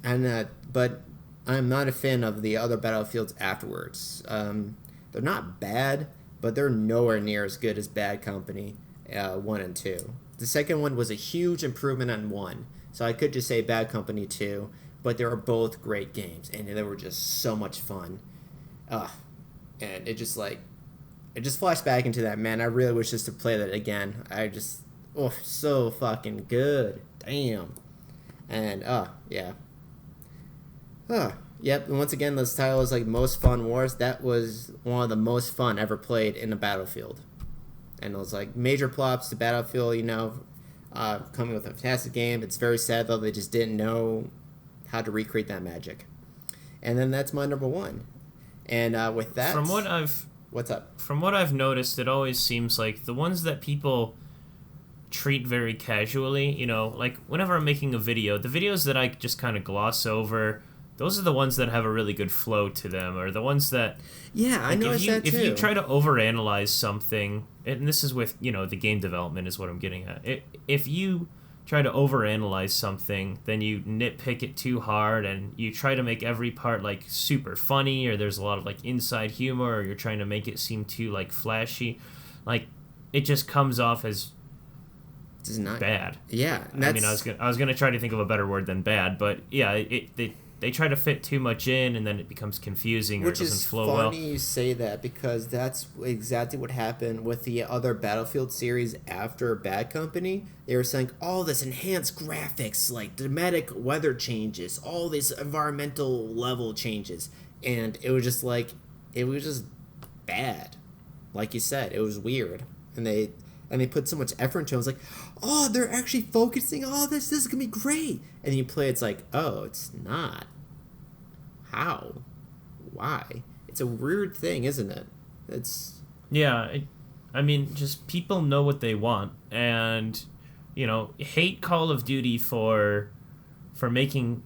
And but I'm not a fan of the other Battlefields afterwards. They're not bad, but they're nowhere near as good as Bad Company 1 and 2. The second one was a huge improvement on 1, so I could just say Bad Company 2, but they were both great games, and they were just so much fun. And it just flashed back into that, man. I really wish just to play that again. So fucking good. Damn. And, yeah. Yep, and once again, this title is like Most Fun Wars. That was one of the most fun ever played in a Battlefield. And it was like major props to Battlefield, coming with a fantastic game. It's very sad, though, they just didn't know how to recreate that magic. And then that's my number one. And with that... What's up? From what I've noticed, it always seems like the ones that people treat very casually, like whenever I'm making a video, the videos that I just kind of gloss over... Those are the ones that have a really good flow to them, or the ones that... Yeah, I noticed that too. If you try to overanalyze something, and this is with, the game development is what I'm getting at. If you try to overanalyze something, then you nitpick it too hard, and you try to make every part, like, super funny, or there's a lot of, like, inside humor, or you're trying to make it seem too, like, flashy. Like, it just comes off as bad. Yeah. I mean, I was gonna try to think of a better word than bad, but, yeah, they try to fit too much in, and then it becomes confusing, or it doesn't flow well. Which is funny you say that, because that's exactly what happened with the other Battlefield series after Bad Company. They were saying, all this enhanced graphics, like dramatic weather changes, all these environmental level changes. And it was just bad. Like you said, it was weird. And they put so much effort into it. I was like, oh, they're actually focusing on all this. This is going to be great. And then you play, it's like, oh, it's not. How? Why? It's a weird thing, isn't it? It's... Yeah, I mean, just people know what they want. And, hate Call of Duty for making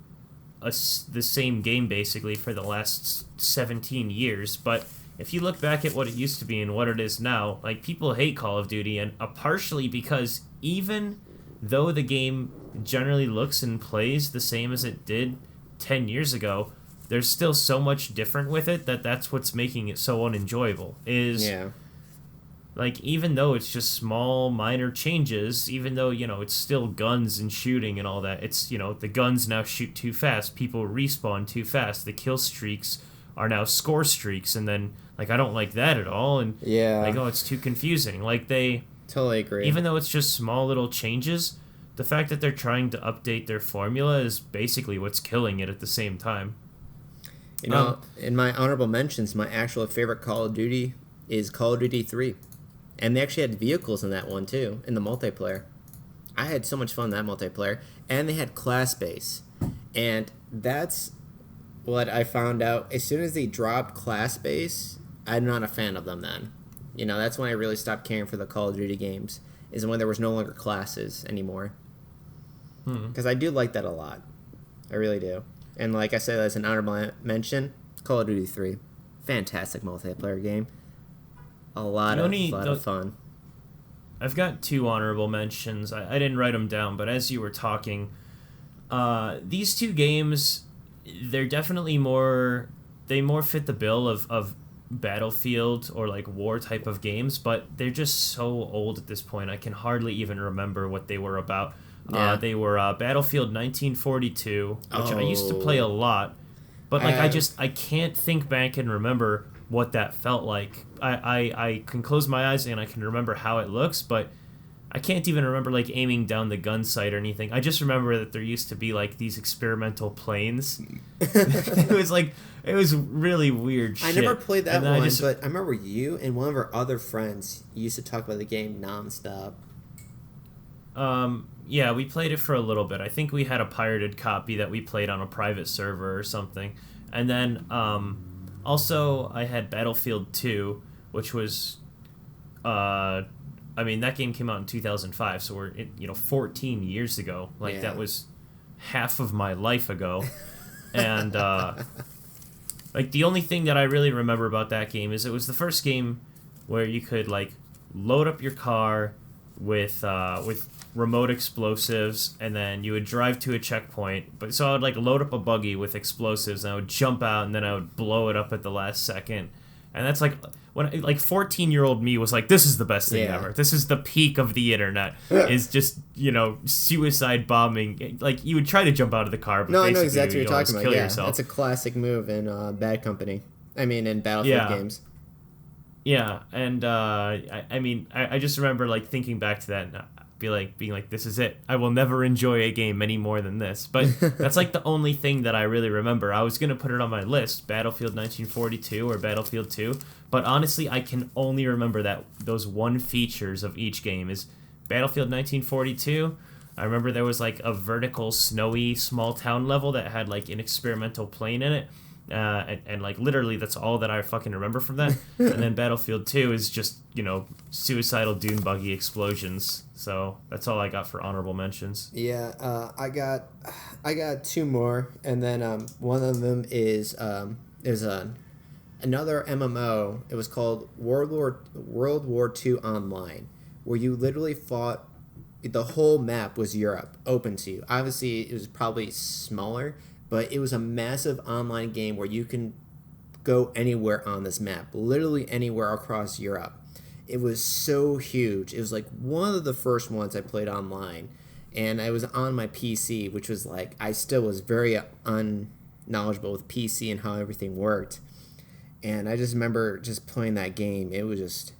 the same game, basically, for the last 17 years. But... if you look back at what it used to be and what it is now, like, people hate Call of Duty, and partially because even though the game generally looks and plays the same as it did 10 years ago, there's still so much different with it that's what's making it so unenjoyable. Like, even though it's just small, minor changes, even though, it's still guns and shooting and all that, it's, the guns now shoot too fast, people respawn too fast, the kill streaks are now score streaks, and then, like, I don't like that at all, and like, oh, it's too confusing. Like, they totally agree. Even though it's just small little changes, the fact that they're trying to update their formula is basically what's killing it at the same time. In my honorable mentions, my actual favorite Call of Duty is Call of Duty 3. And they actually had vehicles in that one, too, in the multiplayer. I had so much fun in that multiplayer. And they had class base. And that's what I found out. As soon as they dropped class base, I'm not a fan of them then. That's when I really stopped caring for the Call of Duty games, is when there was no longer classes anymore. Because I do like that a lot. I really do. And like I said, as an honorable mention, Call of Duty 3. Fantastic multiplayer game. A lot of fun. I've got 2 honorable mentions. I didn't write them down, but as you were talking, these 2 games, they're definitely more fit the bill of Battlefield or like war type of games, but they're just so old at this point. I can hardly even remember what they were about. Yeah. They were Battlefield 1942, which I used to play a lot, but like I can't think back and remember what that felt like. I can close my eyes and I can remember how it looks, but I can't even remember like aiming down the gun sight or anything. I just remember that there used to be like these experimental planes. It was really weird shit. I never played that one, but I remember you and one of our other friends used to talk about the game nonstop. Yeah, we played it for a little bit. I think we had a pirated copy that we played on a private server or something. And then also I had Battlefield 2, which was that game came out in 2005, so we're 14 years ago. Like, that was half of my life ago. And like, the only thing that I really remember about that game is it was the first game where you could like load up your car with remote explosives, and then you would drive to a checkpoint. But so I would like load up a buggy with explosives, and I would jump out, and then I would blow it up at the last second. And that's like when 14-year-old me was like, this is the best thing ever. This is the peak of the internet. Is just suicide bombing. Like, you would try to jump out of the car, but I know exactly what you're talking about. Yeah, yourself. That's a classic move in Bad Company. In Battlefield games. Yeah, and I just remember like thinking back to that. And being like, this is it. I will never enjoy a game any more than this. But that's like the only thing that I really remember. I was gonna put it on my list, Battlefield 1942 or Battlefield 2. But honestly, I can only remember that those one features of each game is Battlefield 1942. I remember there was like a vertical, snowy, small town level that had like an experimental plane in it. And like literally that's all that I fucking remember from that. And then Battlefield 2 is just, suicidal dune buggy explosions. So that's all I got for honorable mentions. Yeah, I got two more, and then one of them is another MMO. It was called World War II Online, where you literally fought. The whole map was Europe, open to you. Obviously, it was probably smaller, but it was a massive online game where you can go anywhere on this map, literally anywhere across Europe. It was so huge. It was like one of the first ones I played online, and I was on my PC, which was like, I still was very unknowledgeable with PC and how everything worked. And I just remember just playing that game. It was just,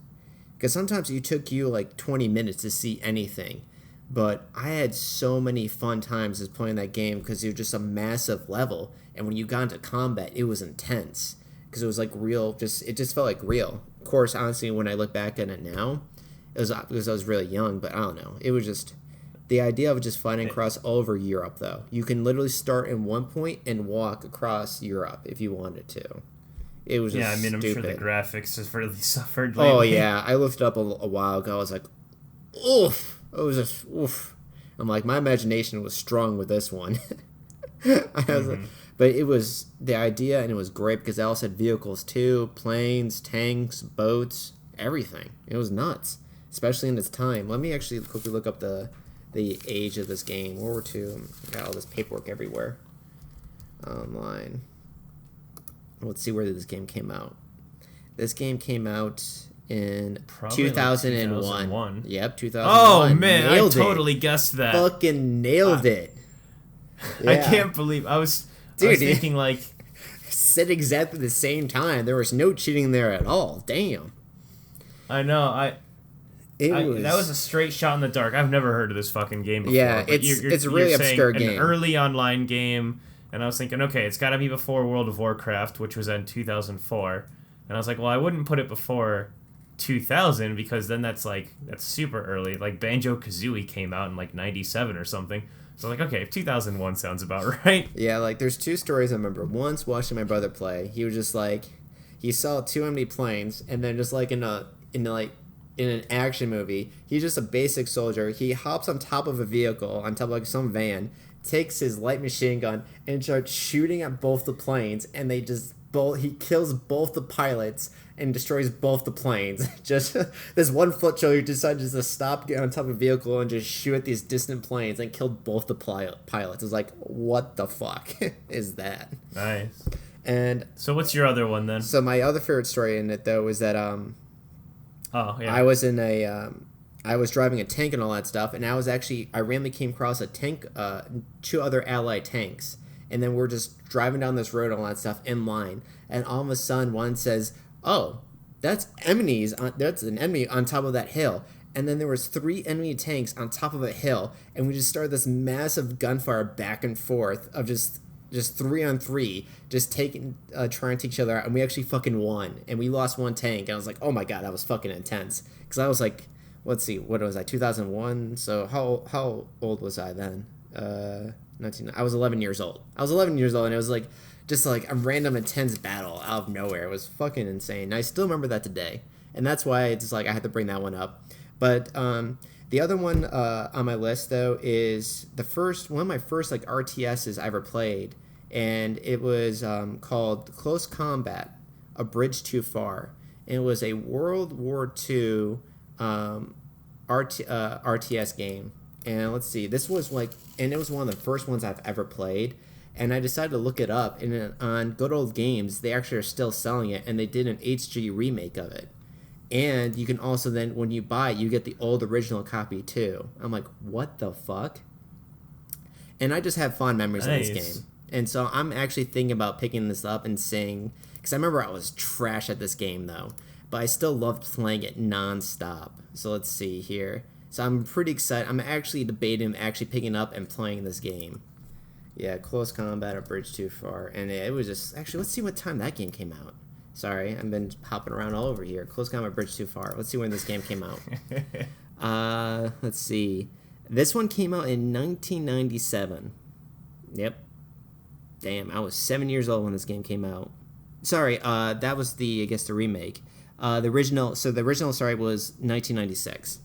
because sometimes it took you like 20 minutes to see anything. But I had so many fun times just playing that game because it was just a massive level. And when you got into combat, it was intense because it was like real. It just felt like real. Of course, honestly, when I look back at it now, it was because I was really young. But I don't know. It was just the idea of just fighting across all over Europe, though. You can literally start in one point and walk across Europe if you wanted to. It was just I'm stupid. sure the graphics has really suffered lately. Oh, yeah. I looked it up a while ago. I was like, oof. It was just, oof. I'm like, my imagination was strong with this one. But it was the idea, and it was great because they also had vehicles too, planes, tanks, boats, everything. It was nuts, especially in its time. Let me actually quickly look up the age of this game. World War II. I got all this paperwork everywhere. Online. Let's see where this game came out. This game came out in probably 2001. Like 2001. Yep, 2001. Oh, man, I totally guessed that. Fucking nailed it. Yeah. I can't believe I was thinking like said exactly the same time. There was no cheating there at all. Damn. I know. That was a straight shot in the dark. I've never heard of this fuking game before. Yeah, it's a really obscure game. An early online game, and I was thinking, okay, it's got to be before World of Warcraft, which was in 2004. And I was like, well, I wouldn't put it before 2000 because then that's super early. Like Banjo-Kazooie came out in like 97 or something. So like, okay, 2001 sounds about right. Yeah, like there's two stories I remember. Once watching my brother play, he was just like, he saw two enemy planes, and then just like in an action movie, he's just a basic soldier. He hops on top of a vehicle, on top of like some van, takes his light machine gun and starts shooting at both the planes, and he kills both the pilots and destroys both the planes. Just this one foot soldier decided to stop, get on top of a vehicle, and just shoot at these distant planes and killed both the pilots. It's like, what the fuck is that? Nice. And so what's your other one then? So my other favorite story in it though was that I was driving a tank and all that stuff, and I randomly came across a tank, two other allied tanks, and then we're just driving down this road and all that stuff in line, and all of a sudden one says, "Oh, that's an enemy on top of that hill." And then there was 3 enemy tanks on top of a hill, and we just started this massive gunfire back and forth of just 3-on-3, just trying to take each other out, and we actually fucking won. And we lost one tank, and I was like, oh my god, that was fucking intense. Because I was like, let's see, what was I, 2001? So how old was I then? I was 11 years old. And it was like, just like a random intense battle out of nowhere. It was fucking insane. And I still remember that today. And that's why it's like I had to bring that one up. But the other one on my list, though, is one of my first like RTSs I ever played. And it was called Close Combat: A Bridge Too Far. And it was a World War II RTS game. And let's see, it was one of the first ones I've ever played. And I decided to look it up. And on Good Old Games, they actually are still selling it. And they did an HG remake of it. And you can also then, when you buy it, you get the old original copy too. I'm like, what the fuck? And I just have fond memories of this game. And so I'm actually thinking about picking this up and saying, because I remember I was trash at this game though, but I still loved playing it nonstop. So let's see here. So I'm pretty excited. I'm actually debating picking up and playing this game. Yeah, Close Combat at Bridge Too Far. And it was just... Actually, let's see what time that game came out. Sorry, I've been hopping around all over here. Close Combat Bridge Too Far. Let's see when this game came out. Let's see. This one came out in 1997. Yep. Damn, I was 7 years old when this game came out. Sorry, that was the remake. The original was 1996.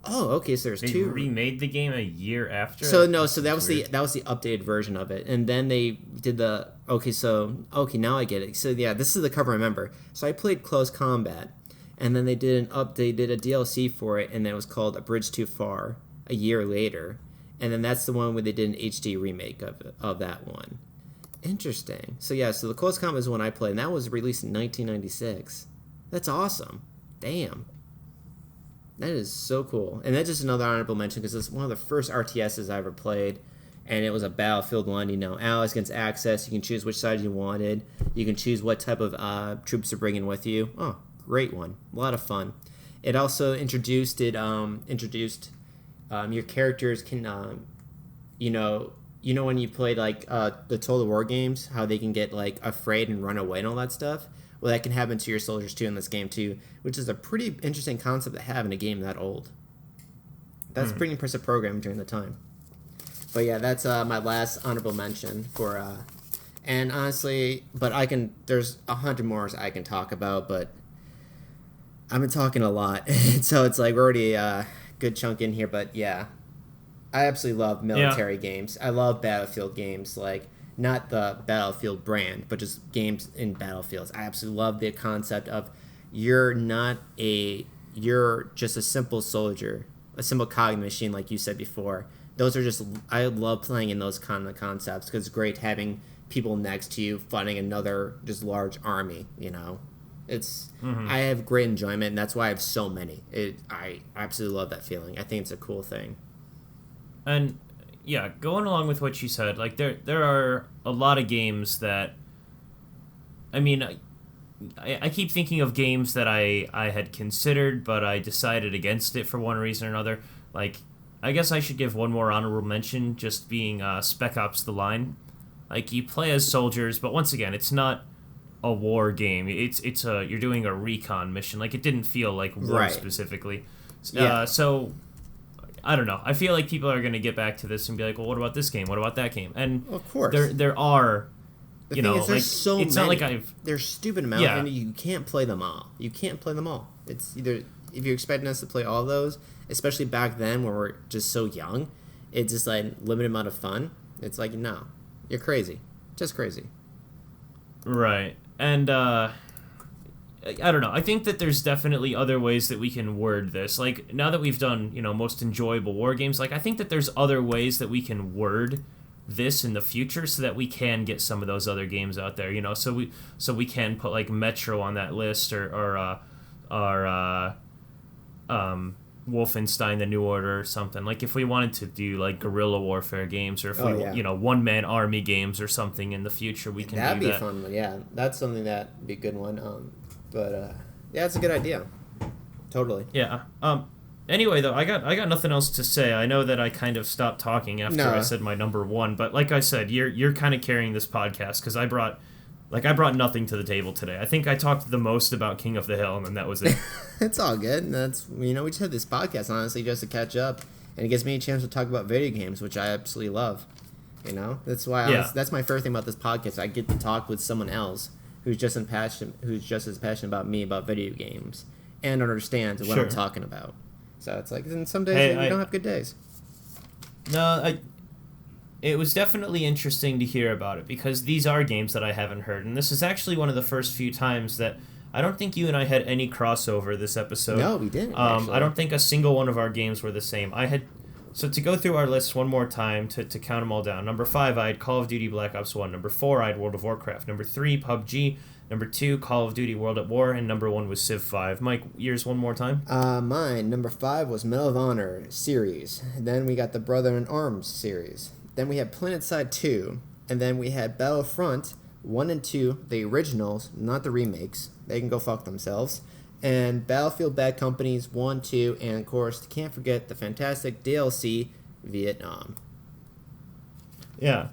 Oh, okay. So there's two. They remade the game a year after. So no, so that was the updated version of it, and then they did the. Okay, now I get it. So yeah, this is the cover I remember. So I played Close Combat, and then they did a DLC for it, and it was called A Bridge Too Far. A year later, and then that's the one where they did an HD remake of that one. Interesting. So yeah, so the Close Combat is the one I played, and that was released in 1996. That's awesome. Damn. That is so cool. And that's just another honorable mention because it's one of the first RTSs I ever played. And it was a Battlefield 1, Allies against Axis. You can choose which side you wanted. You can choose what type of troops to bring in with you. Oh, great one. A lot of fun. It also introduced your characters can, when you play like the Total War games, how they can get like afraid and run away and all that stuff? Well, that can happen to your soldiers too in this game too, which is a pretty interesting concept to have in a game that old. That's pretty impressive programming during the time. But yeah, that's my last honorable mention for, and honestly, there's 100 more I can talk about, but I've been talking a lot, so it's like we're already a good chunk in here, but yeah, I absolutely love military games. I love Battlefield games, like, not the Battlefield brand, but just games in Battlefields. I absolutely love the concept of you're just a simple soldier, a simple cog machine, like you said before. I love playing in those kind of concepts because it's great having people next to you fighting another just large army, It's I have great enjoyment, and that's why I have so many. I absolutely love that feeling. I think it's a cool thing. And yeah, going along with what you said, like there are a lot of games that, I mean, I keep thinking of games that I had considered, but I decided against it for one reason or another. Like, I guess I should give one more honorable mention, just being Spec Ops: The Line. Like, you play as soldiers, but once again, it's not a war game. You're doing a recon mission. Like, it didn't feel like war specifically. Yeah. So I don't know. I feel like people are going to get back to this and be like, well, what about this game? What about that game? And of course, there are, the thing is, there's so it's many. Not like there's stupid amount, and you can't play them all. It's either, if you're expecting us to play all those, especially back then when we're just so young, it's just like limited amount of fun. It's like, no, you're crazy, just crazy. Right, and I don't know. I think that there's definitely other ways that we can word this. Like, now that we've done, most enjoyable war games, like, I think that there's other ways that we can word this in the future so that we can get some of those other games out there, so we can put, like, Metro on that list or Wolfenstein: The New Order or something. Like, if we wanted to do, like, guerrilla warfare games, or if one-man army games or something in the future, we can do that. That'd be a fun one, yeah. That's something that'd be a good one. But yeah, it's a good idea. Totally. Yeah. Anyway, though, I got nothing else to say. I know that I kind of stopped talking after I said my number one, but like I said, you're kind of carrying this podcast because I brought nothing to the table today. I think I talked the most about King of the Hill, and then that was it. It's all good. That's we just had this podcast honestly just to catch up, and it gives me a chance to talk about video games, which I absolutely love. That's why that's my favorite thing about this podcast. I get to talk with someone else who's just as passionate about me about video games and understands what I'm talking about. So it's like, and some days we don't have good days. No, it was definitely interesting to hear about it because these are games that I haven't heard, and this is actually one of the first few times that I don't think you and I had any crossover this episode. No, we didn't. I don't think a single one of our games were the same. So to go through our list one more time, to count them all down. Number 5, I had Call of Duty Black Ops 1. Number 4, I had World of Warcraft. Number 3, PUBG. Number 2, Call of Duty World at War. And number 1 was Civ 5. Mike, yours one more time? Mine, number 5 was Medal of Honor series. Then we got the Brother in Arms series. Then we had PlanetSide 2. And then we had Battlefront 1 and 2, the originals, not the remakes. They can go fuck themselves. and Battlefield Bad Companies 1, 2, and of course, can't forget the fantastic DLC Vietnam. Yeah.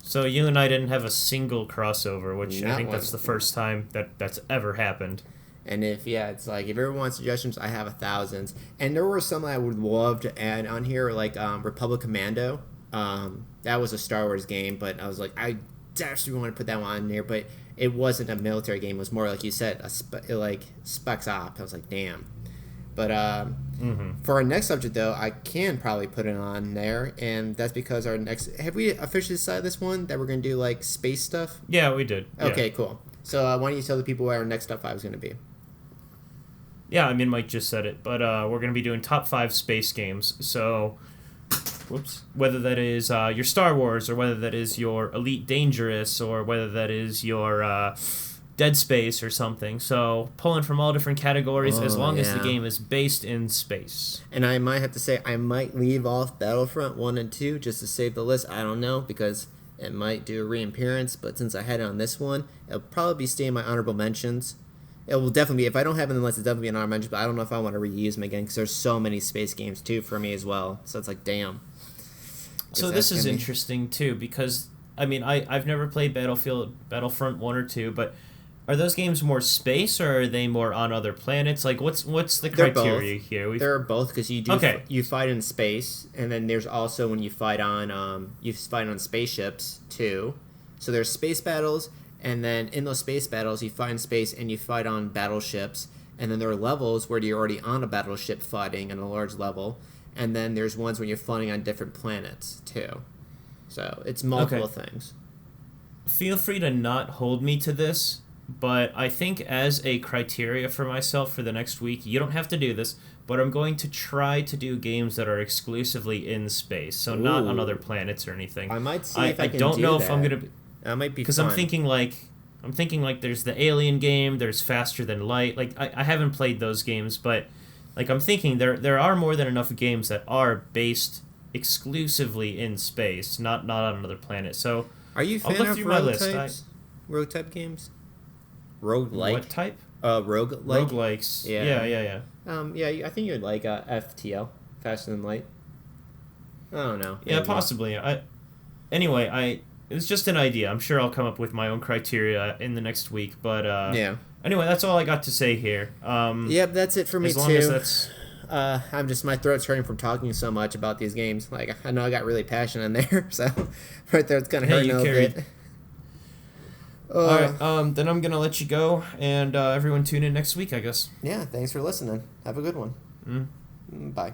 So you and I didn't have a single crossover, which I think that's the first time that's ever happened. And it's like, if everyone wants suggestions, I have 1,000. And there were some I would love to add on here, like Republic Commando. That was a Star Wars game, but I was like, I desperately want to put that one on there, but it wasn't a military game. It was more, like you said, like Specs Op. I was like, damn. But for our next subject, though, I can probably put it on there, and that's because our next... Have we officially decided this one, that we're going to do, like, space stuff? Yeah, we did. Okay, cool. So why don't you tell the people what our next top 5 is going to be? Yeah, I mean, Mike just said it, but we're going to be doing top 5 space games. So, whether that is your Star Wars, or whether that is your Elite Dangerous, or whether that is your Dead Space or something. So, pulling from all different categories as long as the game is based in space. And I might have to say, I might leave off Battlefront 1 and 2 just to save the list. I don't know, because it might do a reappearance, but since I had it on this one, it'll probably be staying in my honorable mentions. It will definitely be, if I don't have it on the list, it'll definitely be an honorable mention, but I don't know if I want to reuse them again, because there's so many space games, too, for me as well. So it's like, damn. So this is interesting, too, because, I mean, I've never played Battlefront 1 or 2, but are those games more space, or are they more on other planets? Like, what's the criteria here? They're both, because you fight in space, and then there's also when you fight on spaceships too. So there's space battles, and then in those space battles you fight in space and you fight on battleships, and then there are levels where you're already on a battleship fighting on a large level, and then there's ones when you're fighting on different planets too. So it's multiple things. Feel free to not hold me to this, but I think as a criteria for myself for the next week, you don't have to do this, but I'm going to try to do games that are exclusively in space, so not on other planets or anything. I might see if I can do that. I don't know if I'm gonna. That might be because I'm thinking like there's the Alien game, there's Faster Than Light. Like I haven't played those games, but like I'm thinking there are more than enough games that are based exclusively in space, not on another planet. So are you a fan of rogue type games? Roguelike. What type? Roguelike. Roguelikes. Yeah. I think you'd like FTL, Faster Than Light. I don't know. Yeah, possibly. It's just an idea. I'm sure I'll come up with my own criteria in the next week. But anyway, that's all I got to say here. That's it for me too. As long as that's... my throat's hurting from talking so much about these games. Like, I know I got really passionate in there, so right there it's kind of hurting a little bit. All right, then I'm gonna let you go, and everyone tune in next week, I guess. Yeah, thanks for listening. Have a good one. Bye.